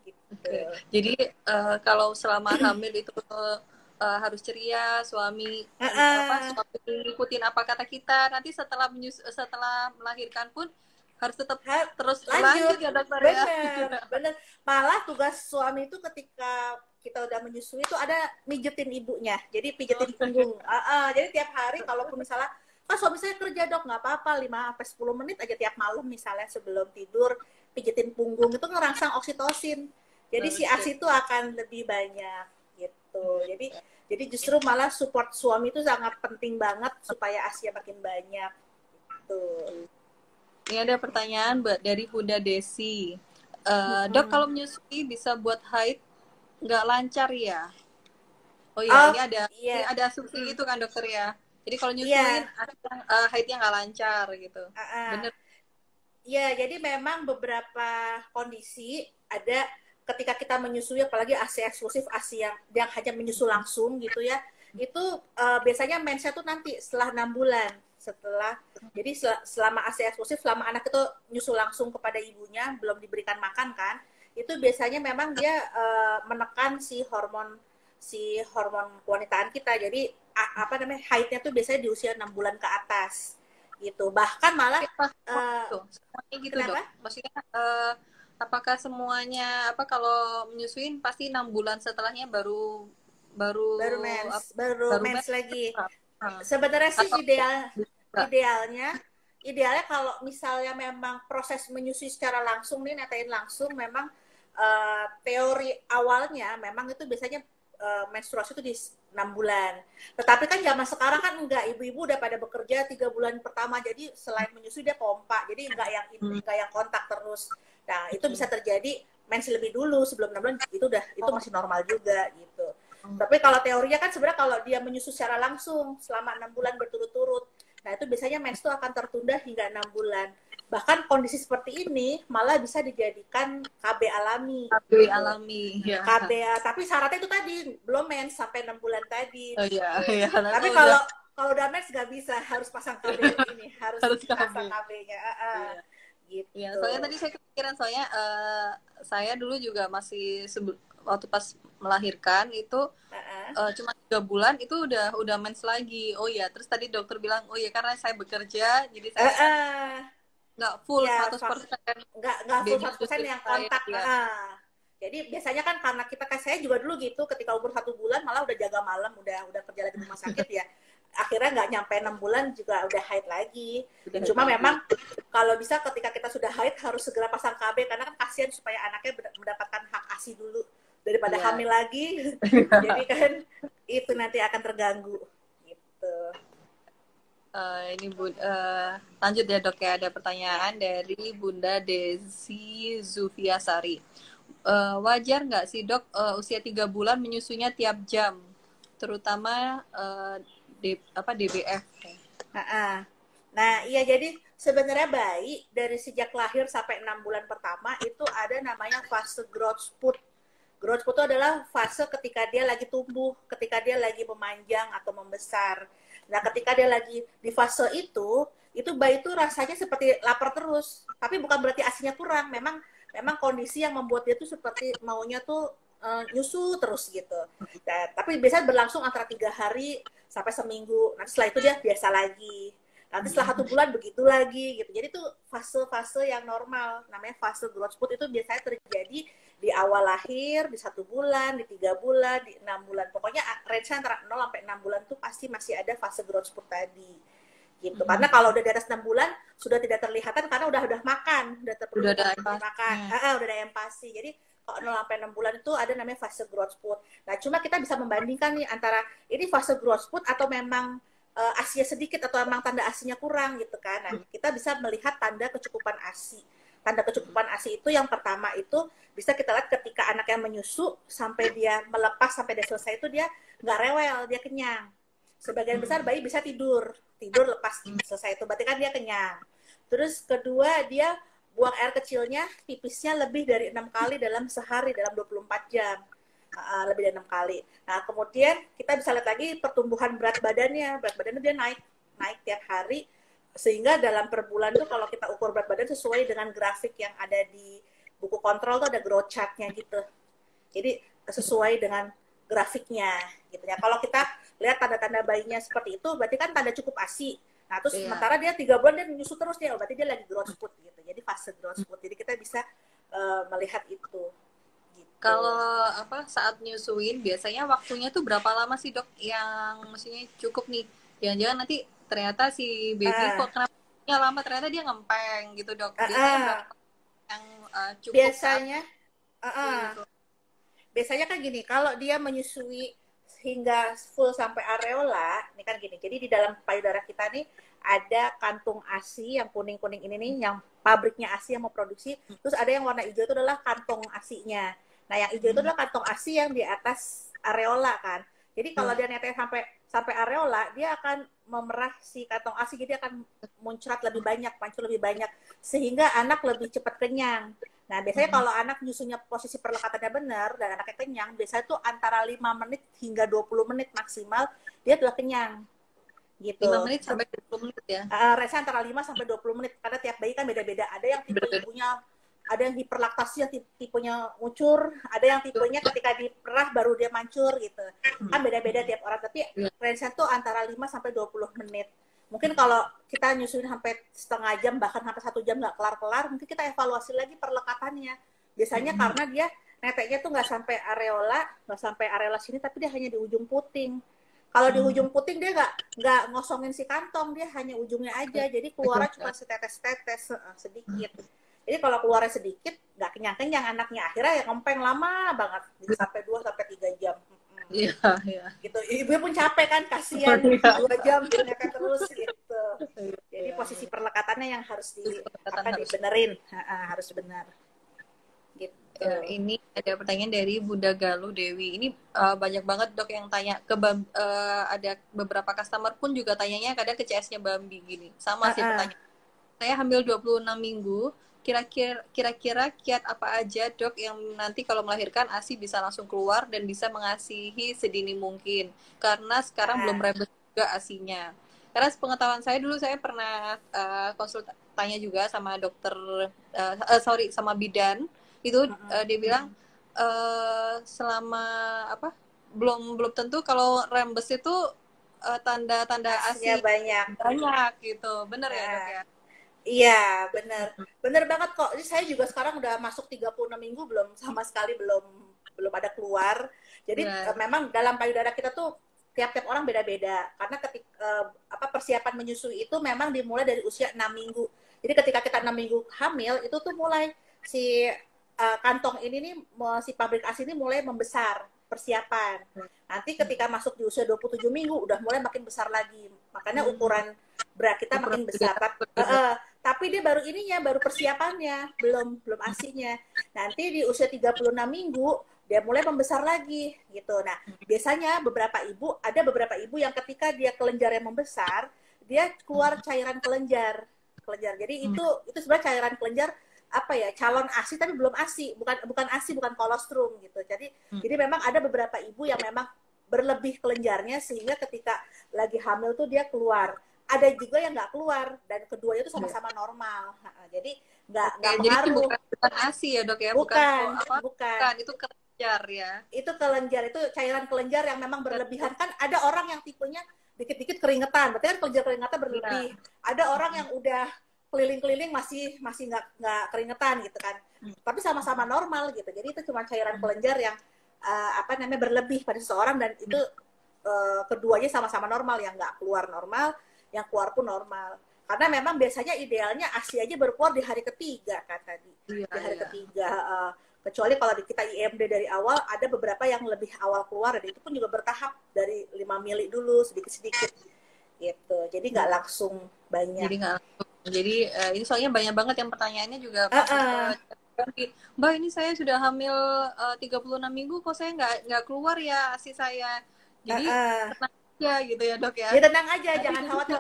Gitu.
Jadi kalau selama hamil itu harus ceria, suami ikutin apa kata kita, nanti setelah melahirkan pun harus tetap terus lanjut ya dokter.
Bener. Malah tugas suami itu ketika kita udah menyusui itu ada mijetin ibunya, jadi pijetin punggung. Jadi tiap hari kalaupun misalnya kan suami saya kerja dok, nggak apa-apa 5-10 menit aja tiap malam misalnya sebelum tidur pijetin punggung, itu ngerangsang oksitosin. Jadi si ASI itu akan lebih banyak gitu. Jadi justru malah support suami itu sangat penting banget supaya ASI makin banyak gitu.
Ini ada pertanyaan dari Bunda Desi. Dok, kalau menyusui bisa buat haid nggak lancar ya? Oh iya, ini ada asumsi itu kan dokter ya. Jadi kalau nyusuin haidnya nggak lancar gitu. Bener?
Iya, jadi memang beberapa kondisi ada ketika kita menyusui, apalagi ASI eksklusif, ASI yang hanya menyusu langsung gitu ya. Itu biasanya mensnya tuh nanti setelah 6 bulan. Jadi selama ASI eksklusif, selama anak itu nyusu langsung kepada ibunya, belum diberikan makan kan, itu biasanya memang dia menekan si hormon kewanitaan kita. Jadi haidnya tuh biasanya di usia 6 bulan ke atas gitu. Bahkan malah
semuanya gitu dok. Maksudnya apakah semuanya kalau menyusuin pasti 6 bulan setelahnya baru baru
Baru mens, baru
baru
mens
mens.
lagi.
Nah,
Sebenarnya sih
atau bisa.
idealnya kalau misalnya memang proses menyusui secara langsung nih, netain langsung, memang teori awalnya memang itu biasanya menstruasi itu di 6 bulan. Tetapi kan zaman sekarang kan enggak, ibu-ibu udah pada bekerja 3 bulan pertama, jadi selain menyusui dia pompa, jadi enggak yang kontak terus. Nah itu bisa terjadi mens lebih dulu sebelum 6 bulan, itu masih normal juga gitu. Tapi kalau teorinya kan sebenarnya kalau dia menyusui secara langsung selama 6 bulan berturut-turut, nah itu biasanya mens itu akan tertunda hingga 6 bulan. Bahkan kondisi seperti ini malah bisa dijadikan KB alami.
Tapi
Gitu.
alami ya.
KB, tapi syaratnya itu tadi belum mens sampai 6 bulan tadi.
Oh iya,
Gitu.
iya.
Tapi
Udah
kalau udah mens nggak bisa, harus pasang KB ini, harus
harus KB.
pasang KB-nya.
Iya.
Gitu.
Iya, soalnya tadi saya kepikiran, soalnya saya dulu juga masih waktu pas melahirkan itu cuma 3 bulan itu udah mens lagi. Oh iya, terus tadi dokter bilang, oh iya karena saya bekerja, jadi saya kan nggak full
ya,
100%
nggak full
baby
100%
justru
yang
saya,
kontak.
ya.
Jadi biasanya kan karena saya juga dulu gitu, ketika umur 1 bulan malah udah jaga malam, udah kerja lagi di rumah sakit ya. Akhirnya nggak nyampe 6 bulan juga udah haid lagi. Cuma memang kalau bisa ketika kita sudah haid harus segera pasang KB, karena kan kasihan supaya anaknya mendapatkan hak ASI dulu daripada hamil lagi. Jadi kan itu nanti akan terganggu gitu.
Ini lanjut ya dok ya, ada pertanyaan dari Bunda Desi Zufiasari. Wajar nggak sih dok usia 3 bulan menyusunya tiap jam, terutama DBF?
Nah iya, jadi sebenarnya bayi dari sejak lahir sampai 6 bulan pertama itu ada namanya fase growth spurt. Growth spurt itu adalah fase ketika dia lagi tumbuh, ketika dia lagi memanjang atau membesar. Nah, ketika dia lagi di fase itu bayi itu rasanya seperti lapar terus. Tapi bukan berarti asinya kurang, memang kondisi yang membuat dia tuh seperti maunya tuh nyusu terus gitu. Nah, tapi biasanya berlangsung antara 3 hari sampai seminggu. Nanti setelah itu dia biasa lagi. Nanti setelah 1 bulan begitu lagi gitu. Jadi itu fase-fase yang normal, namanya fase growth spurt. Itu biasanya terjadi di awal lahir, di 1 bulan, di 3 bulan, di 6 bulan. Pokoknya range antara 0 sampai 6 bulan tuh pasti masih ada fase growth spurt tadi. Gitu. Karena kalau udah di atas 6 bulan sudah tidak terlihatan karena udah makan, udah makan. Udah ada empasi. Jadi kalau 0 sampai 6 bulan itu ada namanya fase growth spurt. Nah, cuma kita bisa membandingkan nih antara ini fase growth spurt atau memang ASI sedikit atau memang tanda ASI-nya kurang gitu kan. Nah, kita bisa melihat tanda kecukupan ASI. Tanda kecukupan ASI itu yang pertama itu bisa kita lihat ketika anaknya menyusu sampai dia melepas, sampai dia selesai itu dia nggak rewel, dia kenyang. Sebagian besar bayi bisa tidur lepas selesai itu, berarti kan dia kenyang. Terus kedua, dia buang air kecilnya, pipisnya lebih dari 6 kali dalam sehari, dalam 24 jam. Lebih dari 6 kali. Nah, kemudian kita bisa lihat lagi pertumbuhan berat badannya dia naik tiap hari, sehingga dalam per bulan tuh kalau kita ukur berat badan sesuai dengan grafik yang ada di buku kontrol tuh ada growth chart-nya gitu. Jadi sesuai dengan grafiknya gitu ya. Kalau kita lihat tanda-tanda bayinya seperti itu, berarti kan tanda cukup ASI. Nah, terus sementara dia 3 bulan dia menyusu terus dia, berarti dia lagi growth spurt gitu. Jadi fase growth spurt. Jadi kita bisa melihat itu.
Kalau saat nyusuin biasanya waktunya tuh berapa lama sih dok yang maksudnya cukup nih? Jangan-jangan nanti ternyata si baby kok kenapa lama, ternyata dia ngempeng gitu dok. Biasanya berapa yang cukup?
Biasanya kan gini, kalau dia menyusui hingga full sampai areola, ini kan gini. Jadi di dalam payudara kita nih ada kantung ASI yang kuning-kuning ini nih, yang pabriknya ASI yang mau produksi. Terus ada yang warna hijau itu adalah kantong ASI-nya. Nah, yang hijau itu adalah kantong ASI yang di atas areola kan. Jadi kalau dia netanya sampai areola, dia akan memerah si kantong ASI, jadi akan muncrat lebih banyak, mancur lebih banyak, sehingga anak lebih cepat kenyang. Nah, biasanya kalau anak nyusunya posisi perlekatannya benar dan anaknya kenyang, biasanya tuh antara 5 menit hingga 20 menit maksimal dia sudah kenyang. Gitu.
5 menit sampai 20 menit ya?
Range antara 5 sampai 20 menit, karena tiap bayi kan beda-beda. Ada yang tipe ibunya, ada yang hiperlaktasi yang tipenya ngucur, ada yang tipenya ketika diperah baru dia mancur gitu. Kan beda-beda tiap orang, tapi range-nya tuh antara 5 sampai 20 menit. Mungkin kalau kita nyusuin sampai setengah jam, bahkan sampai 1 jam nggak kelar-kelar, mungkin kita evaluasi lagi perlekatannya. Biasanya karena dia neteknya tuh nggak sampai areola sini, tapi dia hanya di ujung puting. Kalau di ujung puting dia nggak ngosongin si kantong, dia hanya ujungnya aja. Jadi keluarnya cuma setetes-tetes sedikit. Jadi kalau keluarnya sedikit, nggak kenyang-kenyang anaknya. Akhirnya ya ngempeng lama banget, sampai 2 sampai 3 jam.
Iya, iya.
Gitu. Ibunya pun capek kan, kasihan 2 jam ngepet terus gitu. Jadi posisi perlekatannya yang harus dibenerin, harus benar. Gitu.
Ini ada pertanyaan dari Bunda Galuh Dewi. Ini banyak banget dok yang tanya ke ada beberapa customer pun juga tanyanya kadang ke CS-nya Bambi gini. Sama sih pertanyaan. Saya hamil 26 minggu. Kira-kira kiat apa aja dok yang nanti kalau melahirkan ASI bisa langsung keluar dan bisa mengasihi sedini mungkin? Karena sekarang belum rebel juga ASInya. Karena sepengetahuan saya dulu saya pernah tanya juga sama dokter, sama bidan. Itu dia bilang selama belum tentu kalau rembes itu tanda-tanda ASI banyak gitu. Bener ya dok ya?
Iya, bener banget kok. Jadi saya juga sekarang udah masuk 36 minggu, sama sekali belum ada keluar. Jadi memang dalam payudara kita tuh tiap-tiap orang beda-beda. Karena persiapan menyusui itu memang dimulai dari usia 6 minggu. Jadi ketika kita 6 minggu hamil, itu tuh mulai si kantong ini nih, si pabrik ASI ini mulai membesar, persiapan. Nanti ketika masuk di usia 27 minggu, udah mulai makin besar lagi. Makanya ukuran berat kita makin besar. Tapi dia baru persiapannya, belum ASI-nya. Nanti di usia 36 minggu, dia mulai membesar lagi, gitu. Nah, biasanya ada beberapa ibu yang ketika dia kelenjarnya membesar, dia keluar cairan kelenjar. Jadi itu sebenarnya cairan kelenjar calon ASI tapi belum ASI, bukan ASI, bukan kolostrum gitu. Jadi memang ada beberapa ibu yang memang berlebih kelenjarnya sehingga ketika lagi hamil tuh dia keluar. Ada juga yang nggak keluar dan keduanya itu sama-sama normal. Jadi nggak pengaruh.
Jadi bukan ASI ya dok ya?
Bukan.
Itu kelenjar ya?
Itu kelenjar, itu cairan kelenjar yang memang berlebihan. Kan ada orang yang tipenya dikit-dikit keringetan, berarti kan kelenjar keringetan berlebih. Ada orang yang udah keliling-keliling masih nggak keringetan gitu kan, tapi sama-sama normal gitu. Jadi itu cuma cairan kelenjar yang berlebih pada seseorang, dan itu keduanya sama-sama normal, yang nggak keluar normal, yang keluar pun normal. Karena memang biasanya idealnya ASI aja baru keluar di hari ketiga kan tadi, di hari ketiga. Kecuali kalau kita IMD dari awal, ada beberapa yang lebih awal keluar, dan itu pun juga bertahap dari 5 mili dulu sedikit-sedikit gitu. Jadi nggak langsung banyak.
Jadi ini soalnya banyak banget yang pertanyaannya juga Mbak, ini saya sudah hamil 36 minggu kok saya nggak keluar ya ASI saya. Jadi tenang aja gitu ya dok ya.
Ya tenang aja, jangan khawatir.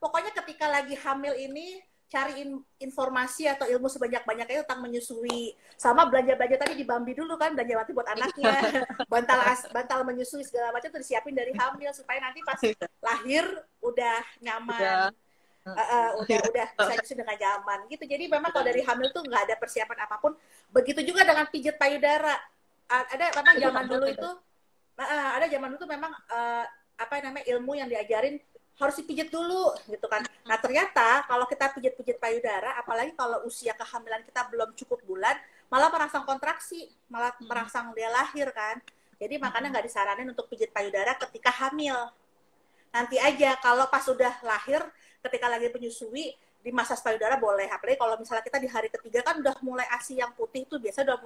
Pokoknya ketika lagi hamil ini cari informasi atau ilmu sebanyak-banyaknya tentang menyusui. Sama belanja-belanja tadi di Bambi dulu kan, belanja nanti buat anaknya. bantal menyusui segala macam tuh disiapin dari hamil supaya nanti pas lahir udah nyaman. Udah bisa nyusu dengan nyaman gitu. Jadi memang kalau dari hamil tuh nggak ada persiapan apapun. Begitu juga dengan pijat payudara. Ada memang zaman dulu itu memang ilmu yang diajarin harus dipijat dulu gitu kan. Nah ternyata kalau kita pijat payudara, apalagi kalau usia kehamilan kita belum cukup bulan, malah merangsang kontraksi, malah merangsang dia lahir kan. Jadi makanya nggak disaranin untuk pijat payudara ketika hamil. Nanti aja kalau pas udah lahir, ketika lagi menyusui, di masas payudara boleh. Apalagi kalau misalnya kita di hari ketiga kan udah mulai ASI yang putih tuh biasa udah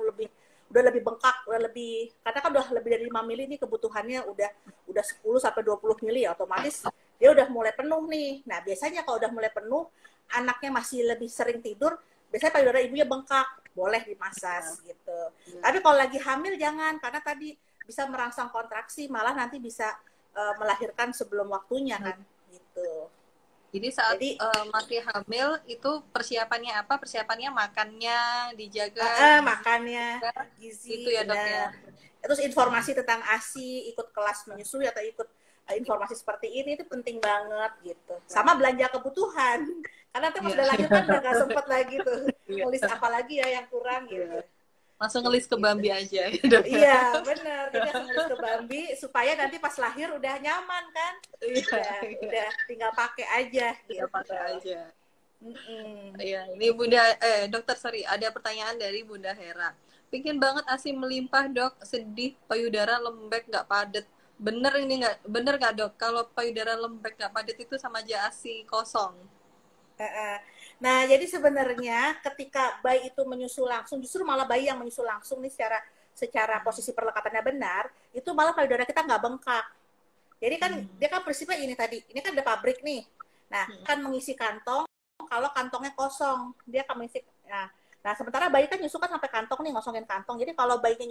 lebih bengkak, karena kan udah lebih dari 5 mili nih kebutuhannya, udah 10 sampai 20 mili, otomatis dia udah mulai penuh nih. Nah, biasanya kalau udah mulai penuh, anaknya masih lebih sering tidur, biasanya payudara ibunya bengkak, boleh dimasas gitu. Tapi kalau lagi hamil jangan, karena tadi bisa merangsang kontraksi, malah nanti bisa melahirkan sebelum waktunya kan gitu.
Jadi saat masih hamil itu persiapannya apa? Persiapannya makannya dijaga.
Makannya, gizi
itu ya dok ya.
Terus informasi tentang ASI, ikut kelas menyusui atau ikut informasi seperti ini itu penting banget gitu. Sama belanja kebutuhan. Karena nanti pas udah lahir kan udah nggak sempet lagi tuh nulis apa lagi ya yang kurang gitu.
Langsung ngelis ke Bambi aja.
Iya, benar. Jadi langsung ngelis ke Bambi supaya nanti pas lahir udah nyaman kan. Udah tinggal pakai aja.
Tinggal pakai aja. Iya, ini Bunda, Dokter, sorry, ada pertanyaan dari Bunda Hera. Pingin banget ASI melimpah, Dok. Sedih, payudara lembek nggak padat. Bener nggak, Dok? Kalau payudara lembek nggak padat itu sama aja ASI kosong.
Nah, jadi sebenarnya ketika bayi itu menyusu langsung, justru malah bayi yang menyusu langsung nih secara posisi perlekatannya benar, itu malah payudara kita nggak bengkak. Jadi kan dia kan prinsipnya ini tadi, ini kan ada pabrik nih. Nah, kan mengisi kantong, kalau kantongnya kosong, dia akan mengisi. Nah, sementara bayi kan nyusu kan sampai kantong nih, ngosongin kantong. Jadi kalau bayinya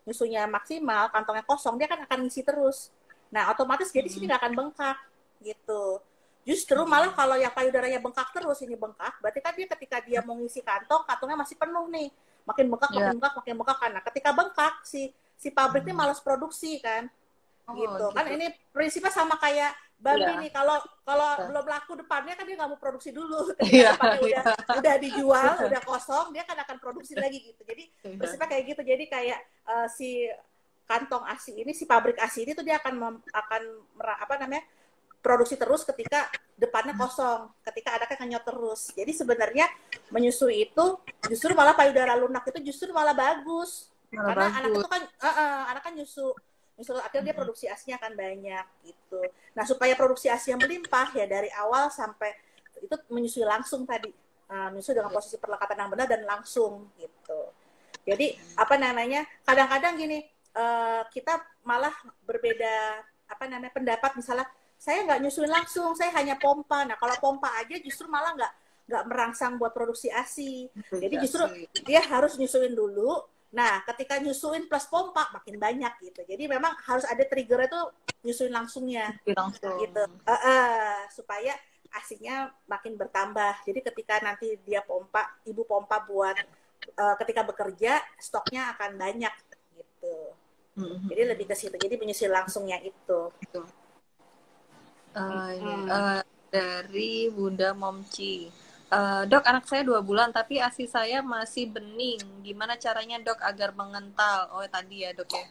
nyusunya maksimal, kantongnya kosong, dia kan akan ngisi terus. Nah, otomatis jadi sini nggak akan bengkak gitu. Justru malah kalau yang payudaranya bengkak terus, ini bengkak, berarti kan dia ketika dia mau ngisi kantong, kantongnya masih penuh nih. Makin bengkak, makin bengkak, makin bengkak kan. Nah, ketika bengkak, si pabriknya malas produksi kan. Gitu. Kan ini prinsipnya sama kayak Bambi nih, kalau belum laku depannya kan dia nggak mau produksi dulu. Ketika depannya udah dijual, udah kosong, dia kan akan produksi lagi gitu. Jadi prinsipnya kayak gitu. Jadi kayak si kantong ASI ini, si pabrik ASI ini tuh dia akan produksi terus ketika depannya kosong, ketika anaknya kenyot terus. Jadi sebenarnya menyusui itu justru malah payudara lunak itu justru malah bagus. Karena anak itu kan anak kan nyusu akhirnya dia produksi ASI-nya akan banyak gitu. Nah, supaya produksi ASI yang melimpah ya dari awal sampai itu menyusui langsung tadi. Menyusui dengan posisi perlekatan yang benar dan langsung gitu. Jadi kadang-kadang gini, kita malah berbeda pendapat, misalnya saya nggak nyusuin langsung, saya hanya pompa. Nah, kalau pompa aja justru malah nggak merangsang buat produksi ASI. Jadi justru dia harus nyusuin dulu. Nah, ketika nyusuin plus pompa makin banyak gitu. Jadi memang harus ada triggernya tuh nyusuin langsungnya. Gitu. Supaya ASINya makin bertambah. Jadi ketika nanti dia ibu pompa buat ketika bekerja, stoknya akan banyak gitu. Jadi lebih ke situ. Jadi menyusuin langsungnya itu.
Dari Bunda Momci. Dok, anak saya 2 bulan tapi ASI saya masih bening. Gimana caranya, Dok, agar mengental? Oh, tadi ya, Dok ya.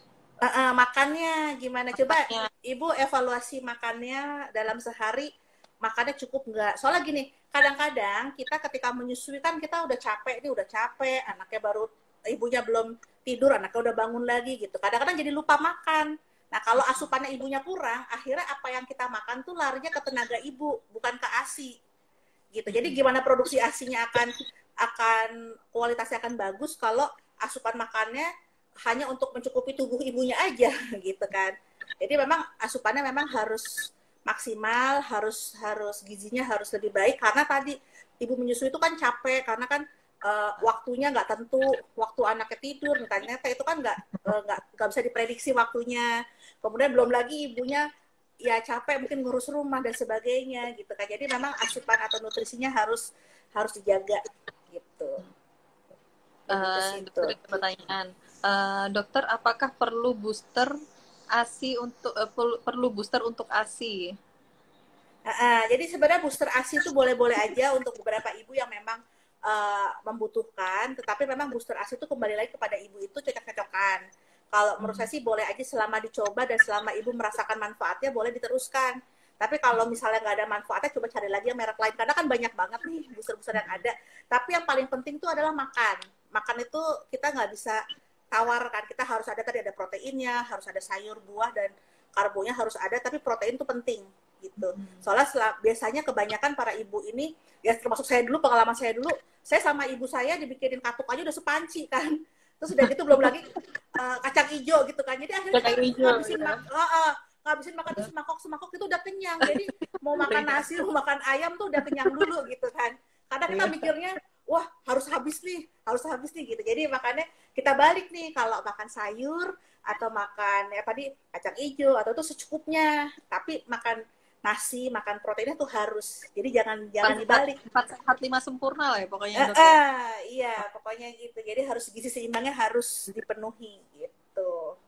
Makannya gimana? Coba Ibu evaluasi makannya dalam sehari, makannya cukup nggak? Soalnya gini, kadang-kadang kita ketika menyusui kan kita udah capek, anaknya ibunya belum tidur, anaknya udah bangun lagi gitu. Kadang-kadang jadi lupa makan. Nah, kalau asupannya ibunya kurang, akhirnya apa yang kita makan tuh larinya ke tenaga ibu, bukan ke ASI. Gitu. Jadi gimana produksi ASI-nya akan kualitasnya akan bagus kalau asupan makannya hanya untuk mencukupi tubuh ibunya aja gitu kan. Jadi memang asupannya memang harus maksimal, harus gizinya harus lebih baik karena tadi ibu menyusui itu kan capek karena kan waktunya nggak tentu, waktu anaknya tidur ternyata itu kan nggak bisa diprediksi waktunya. Kemudian belum lagi ibunya ya capek mungkin ngurus rumah dan sebagainya gitu kan. Jadi memang asupan atau nutrisinya harus dijaga gitu.
Dokter, ada pertanyaan. Dokter, apakah perlu booster ASI untuk ASI?
Jadi sebenarnya booster ASI itu boleh-boleh aja untuk beberapa ibu yang memang membutuhkan, tetapi memang booster ASI itu kembali lagi kepada ibu itu cocok-cocokan. Kalau menurut saya sih boleh aja selama dicoba dan selama ibu merasakan manfaatnya boleh diteruskan. Tapi kalau misalnya nggak ada manfaatnya, coba cari lagi yang merek lain. Karena kan banyak banget nih booster-booster yang ada. Tapi yang paling penting itu adalah makan. Makan itu kita nggak bisa tawarkan. Kita harus ada tadi ada proteinnya, harus ada sayur, buah, dan karbonya harus ada. Tapi protein itu penting gitu. Soalnya biasanya kebanyakan para ibu ini, ya termasuk saya dulu, pengalaman saya dulu, saya sama ibu saya dibikinin katuk aja udah sepanci kan. Terus udah gitu belum lagi kacang hijau gitu kan. Jadi akhirnya ngabisin makan terus semangkok itu udah kenyang. Jadi mau makan nasi, mau makan ayam tuh udah kenyang dulu gitu kan. Kadang kita mikirnya, wah harus habis nih gitu. Jadi makanya kita balik nih, kalau makan sayur atau makan ya tadi kacang hijau atau itu secukupnya. Tapi makan nasi, makan proteinnya tuh harus. Jadi jangan dibalik.
4 sehat 5 sempurna lah ya pokoknya.
Iya, pokoknya gitu. Jadi harus gizi seimbangnya harus dipenuhi gitu.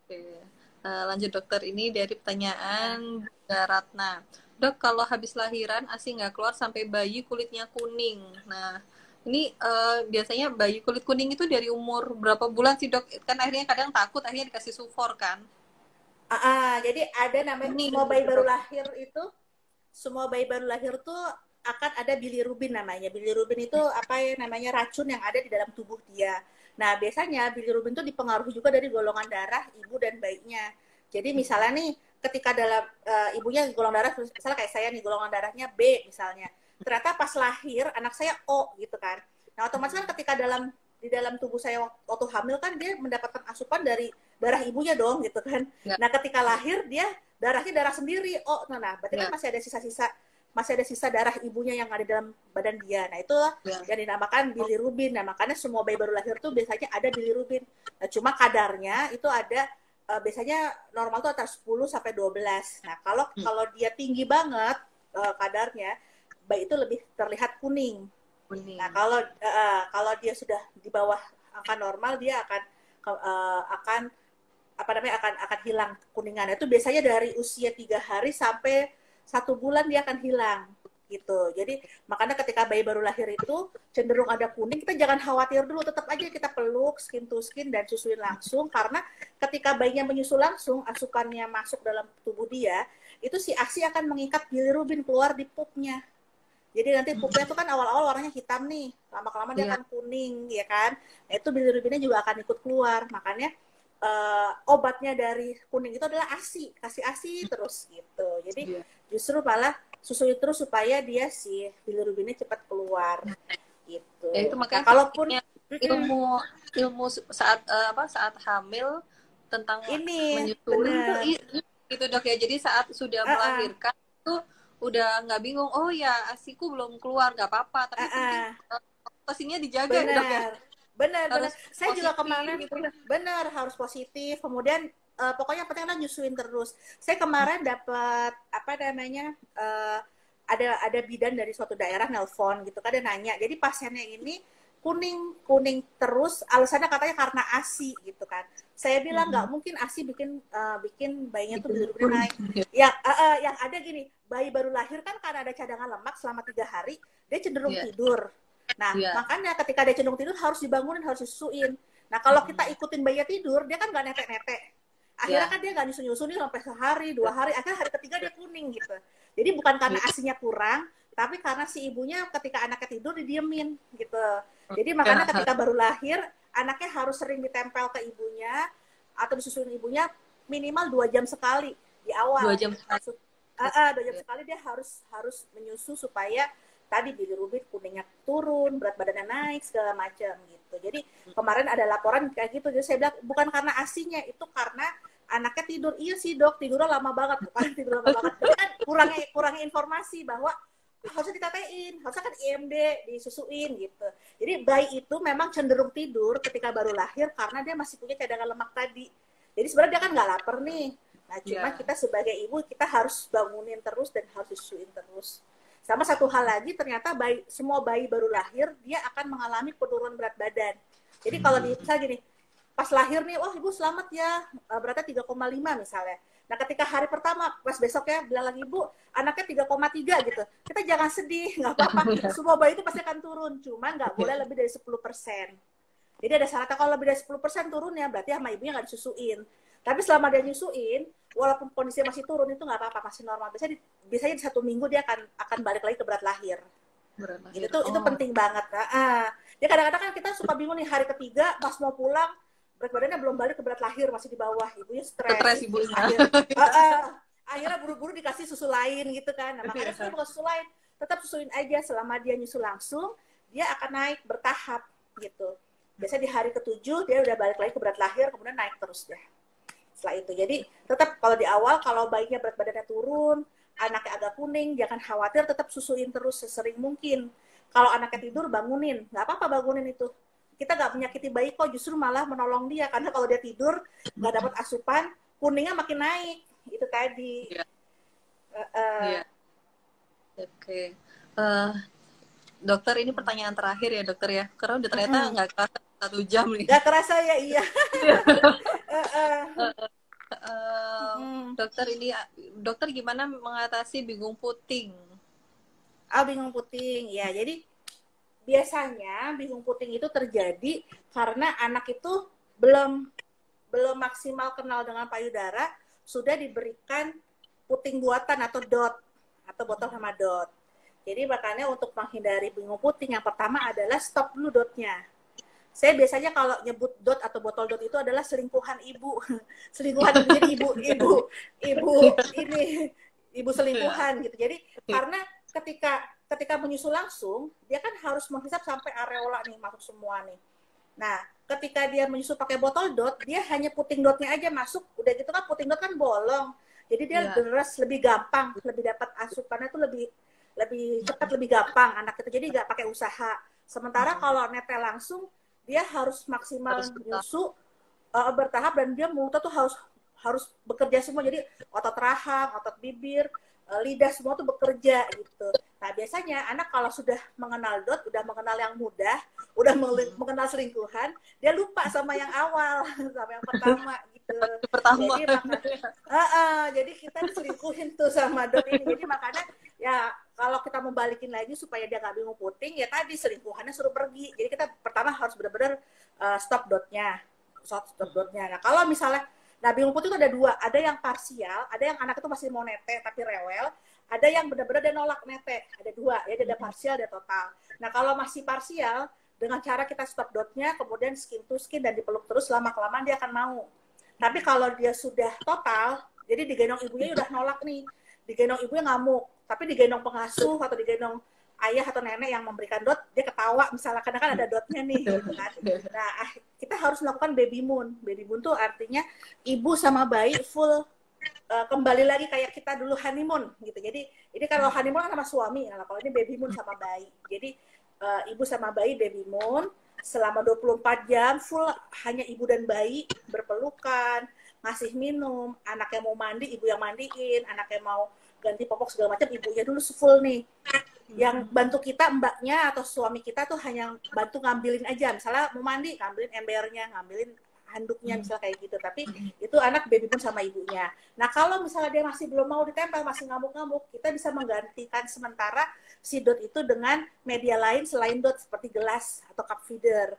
Oke. Lanjut dokter, ini dari pertanyaan Bunda Ratna. Dok, kalau habis lahiran ASI nggak keluar sampai bayi kulitnya kuning. Nah, ini biasanya bayi kulit kuning itu dari umur berapa bulan sih, Dok? Kan akhirnya kadang takut, akhirnya dikasih sufor kan?
Jadi ada namanya semua bayi baru lahir tuh akan ada bilirubin namanya. Bilirubin itu racun yang ada di dalam tubuh dia. Nah, biasanya bilirubin itu dipengaruhi juga dari golongan darah ibu dan bayinya. Jadi misalnya nih, ketika dalam ibunya golongan darah, misalnya kayak saya nih, golongan darahnya B misalnya. Ternyata pas lahir, anak saya O gitu kan. Nah, otomatis kan ketika di dalam tubuh saya waktu hamil kan dia mendapatkan asupan dari darah ibunya dong gitu kan.
Ya.
Nah, ketika lahir dia darahnya darah sendiri. Oh, nah berarti kan masih ada sisa darah ibunya yang ada dalam badan dia. Nah, itulah yang dinamakan bilirubin. Nah, makanya semua bayi baru lahir tuh biasanya ada bilirubin. Nah, cuma kadarnya itu ada biasanya normal tuh antara 10 sampai 12. Nah, kalau dia tinggi banget kadarnya, bayi itu lebih terlihat kuning. Nah, kalau dia sudah di bawah angka normal, dia akan akan hilang kuningannya. Itu biasanya dari usia 3 hari sampai 1 bulan dia akan hilang gitu. Jadi makanya ketika bayi baru lahir itu cenderung ada kuning, kita jangan khawatir dulu, tetap aja kita peluk skin to skin dan susuin langsung, karena ketika bayinya menyusu langsung, asupannya masuk dalam tubuh dia, itu si ASI akan mengikat bilirubin keluar di pupnya. Jadi nanti pupnya itu kan awal-awal warnanya hitam nih, lama-kelamaan dia akan kuning, ya kan? Nah, itu bilirubinnya juga akan ikut keluar. Makanya obatnya dari kuning itu adalah ASI, kasih ASI terus gitu. Jadi justru malah susui terus supaya dia si bilirubinnya cepat keluar gitu.
Ya, itu makanya
kalaupun
ilmu saat saat hamil tentang menyusui itu dok ya. Jadi saat sudah melahirkan tuh udah nggak bingung, oh ya asiku belum keluar, nggak apa-apa, tapi penting pastinya dijaga dok ya.
Benar. Saya juga kemarin gitu. Benar, harus positif. Kemudian pokoknya pentingnya nyusuin terus. Saya kemarin dapat ada bidan dari suatu daerah nelpon gitu kan, dia nanya. Jadi pasiennya ini kuning terus, alasannya katanya karena ASI gitu kan. Saya bilang nggak mungkin ASI bikin bayinya tuh bilirubin naik. Yang ada gini, bayi baru lahir kan karena ada cadangan lemak selama 3 hari, dia cenderung tidur. Nah, makanya ketika dia cenderung tidur harus dibangunin, harus disusuin. Nah, kalau kita ikutin bayinya tidur, dia kan nggak netek-netek. Akhirnya kan dia nggak nyusu nih sampai sehari, 2 hari, akhirnya hari ketiga dia kuning gitu. Jadi bukan karena ASI-nya kurang, tapi karena si ibunya ketika anaknya tidur didiemin gitu. Jadi makanya ketika baru lahir, anaknya harus sering ditempel ke ibunya atau disusuin ibunya minimal 2 jam sekali di awal.
2 jam sekali.
2 jam sekali dia harus menyusu supaya tadi bilirubin kuningnya turun, berat badannya naik, segala macam gitu. Jadi kemarin ada laporan kayak gitu, jadi saya bilang bukan karena ASI-nya, itu karena anaknya tidur. Iya sih dok, tidurnya lama banget, bukan tidur lama banget. Tapi kan kurangnya informasi bahwa harusnya ditatein, harusnya kan IMD disusuin gitu. Jadi bayi itu memang cenderung tidur ketika baru lahir karena dia masih punya cadangan lemak tadi. Jadi sebenarnya dia kan nggak lapar nih. Nah cuma kita sebagai ibu kita harus bangunin terus dan harus disusuin terus. Sama satu hal lagi, ternyata semua bayi baru lahir dia akan mengalami penurunan berat badan. Jadi kalau misalnya gini, pas lahir nih, wah ibu selamat ya, beratnya 3,5 misalnya. Nah ketika hari pertama, pas besok ya, bilang lagi ibu, anaknya 3,3 gitu. Kita jangan sedih, nggak apa-apa. Semua bayi itu pasti akan turun, cuma nggak boleh lebih dari 10%. Jadi ada syaratnya, kalau lebih dari 10% turun ya, berarti sama ibunya nggak disusuin. Tapi selama dia nyusuin, walaupun kondisinya masih turun, itu nggak apa-apa, masih normal. Biasanya di 1 minggu dia akan balik lagi ke berat lahir. Itu penting banget. Ya kadang-kadang kan kita suka bingung nih, hari ketiga pas mau pulang, berat badannya belum balik ke berat lahir, masih di bawah, ibunya stres ibunya. Akhirnya buru-buru dikasih susu lain gitu kan. Nah, makanya saya bukan susu lain, tetap susuin aja. Selama dia nyusu langsung, dia akan naik bertahap gitu. Biasanya di hari ke-7 dia udah balik lagi ke berat lahir, kemudian naik terus deh setelah itu. Jadi tetap kalau di awal, kalau bayinya berat badannya turun, anaknya agak kuning, jangan khawatir, tetap susuin terus sesering mungkin. Kalau anaknya tidur, bangunin. Nggak apa-apa bangunin itu. Kita nggak menyakiti bayi kok, justru malah menolong dia. Karena kalau dia tidur, nggak dapat asupan, kuningnya makin naik. Itu tadi.
Oke. Dokter, ini pertanyaan terakhir ya dokter ya. Karena udah ternyata nggak kerasa 1 jam nih.
Nggak kerasa ya, iya.
Dokter gimana mengatasi bingung puting?
Bingung puting. Ya, jadi biasanya bingung puting itu terjadi karena anak itu belum maksimal kenal dengan payudara, sudah diberikan puting buatan atau dot atau botol sama dot. Jadi makanya untuk menghindari bingung puting, yang pertama adalah stop dulu dotnya. Saya biasanya kalau nyebut dot atau botol dot itu adalah selingkuhan ibu. Selingkuhan ibu, jadi ibu ini ibu selingkuhan gitu. Jadi karena ketika menyusu langsung, dia kan harus menghisap sampai areola nih, masuk semua nih. Nah, ketika dia menyusu pakai botol dot, dia hanya puting dotnya aja masuk. Udah gitu kan puting dot kan bolong. Jadi dia deras lebih gampang, lebih dapat asupannya tuh lebih cepat, lebih gampang anak itu. Jadi nggak pakai usaha. Sementara kalau netel langsung, dia harus maksimal nyusu bertahap, dan dia mulutnya tuh harus bekerja semua. Jadi otot rahang, otot bibir, lidah semua tuh bekerja gitu. Nah, biasanya anak kalau sudah mengenal dot, udah mengenal yang mudah, udah mengenal selingkuhan, dia lupa sama yang awal, sama yang pertama gitu. Jadi kita diselingkuhin tuh sama dot ini. Jadi makanya ya kalau kita membalikin lagi supaya dia nggak bingung puting, ya tadi selingkuhannya suruh pergi. Jadi kita pertama harus benar-benar stop dotnya. Nah, kalau misalnya bingung puting itu ada dua, ada yang parsial, ada yang anak itu masih mau nete tapi rewel, ada yang benar-benar dia nolak nete, ada dua, ya ada parsial, ada total. Nah, kalau masih parsial, dengan cara kita stop dotnya, kemudian skin to skin dan dipeluk terus, lama-kelamaan dia akan mau. Tapi kalau dia sudah total, jadi digendong ibunya udah nolak nih, digendong ibunya ngamuk, tapi digendong pengasuh atau digendong ayah atau nenek yang memberikan dot, dia ketawa misalnya, karena kan ada dotnya nih gitu kan. Nah, kita harus melakukan baby moon. Baby moon tuh artinya ibu sama bayi full kembali lagi kayak kita dulu honeymoon gitu. Jadi ini kalau honeymoon kan sama suami, nah kalau ini baby moon sama bayi. Jadi ibu sama bayi baby moon selama 24 jam full hanya ibu dan bayi berpelukan, ngasih minum, anaknya mau mandi ibu yang mandiin, anaknya mau ganti popok segala macam ibunya dulu full nih. Yang bantu kita mbaknya atau suami kita tuh hanya bantu ngambilin aja, misalnya mau mandi ngambilin embernya, ngambilin handuknya, misalnya kayak gitu. Tapi itu anak baby pun sama ibunya. Nah, kalau misalnya dia masih belum mau ditempel, masih ngamuk-ngamuk, kita bisa menggantikan sementara si dot itu dengan media lain selain dot, seperti gelas atau cup feeder,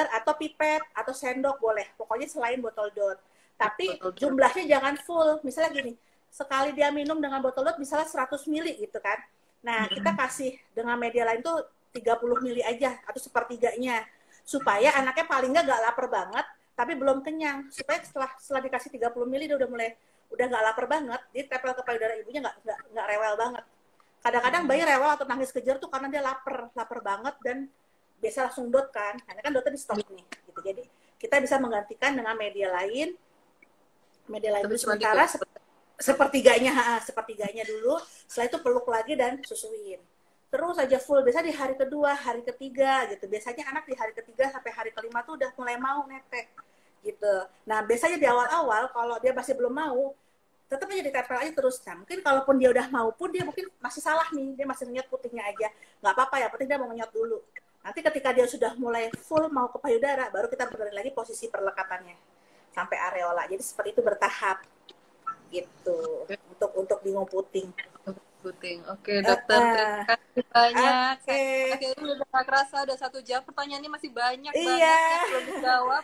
atau pipet atau sendok boleh, pokoknya selain botol dot. Tapi jumlahnya jangan full. Misalnya gini, sekali dia minum dengan botol dot misalnya 100 mili gitu kan. Nah, kita kasih dengan media lain tuh 30 mili aja atau sepertiganya, supaya anaknya paling nggak lapar banget tapi belum kenyang, supaya setelah dikasih 30 mili dia udah nggak lapar banget, dia tempel ke payudara ibunya nggak rewel banget. Kadang-kadang bayi rewel atau nangis kejer tuh karena dia lapar banget dan biasa langsung dot kan, karena kan dotnya di stop nih gitu. Jadi kita bisa menggantikan dengan media lain dulu sementara sepertiganya dulu, setelah itu peluk lagi dan susuin. Terus aja full, biasa di hari kedua, hari ketiga gitu. Biasanya anak di hari ketiga sampai hari kelima tuh udah mulai mau netek gitu. Nah, biasanya di awal-awal kalau dia masih belum mau, tetap aja ditempel aja terus. Nah, mungkin kalaupun dia udah mau pun dia mungkin masih salah nih, dia masih ngenyot putingnya aja. Nggak apa-apa ya, penting dia mau ngenyot dulu. Nanti ketika dia sudah mulai full mau ke payudara, baru kita benerin lagi posisi perlekatannya sampai areola. Jadi seperti itu bertahap gitu untuk bingung puting.
Oke, dokter, terima kasih banyak. Akhirnya udah kerasa udah 1 jam, pertanyaannya masih banyak banget yang belum dijawab.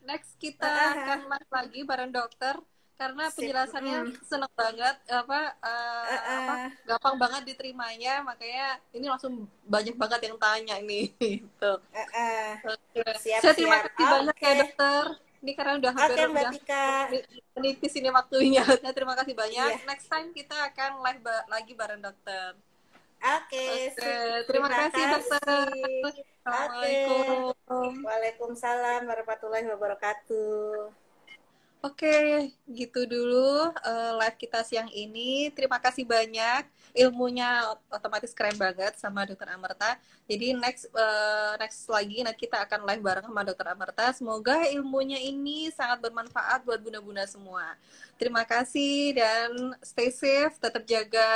Next kita akan live lagi bareng dokter karena penjelasannya seneng banget, gampang banget diterimanya, makanya ini langsung banyak banget yang tanya nih. Gitu. Saya terima kasih banyak ya dokter. Ini karena udah hampir menipis ini waktunya. Nah, terima kasih banyak. Next time kita akan live lagi bareng dokter. Terima kasih dokter. Assalamualaikum.
Waalaikumsalam warahmatullahi wabarakatuh.
Oke, gitu dulu live kita siang ini. Terima kasih banyak. Ilmunya otomatis keren banget sama Dokter Amerta. Jadi next lagi nanti kita akan live bareng sama Dokter Amerta. Semoga ilmunya ini sangat bermanfaat buat bunda-bunda semua. Terima kasih dan stay safe, tetap jaga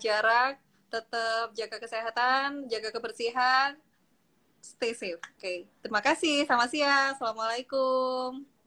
jarak, tetap jaga kesehatan, jaga kebersihan. Stay safe. Oke. Terima kasih. Selamat siang. Assalamualaikum.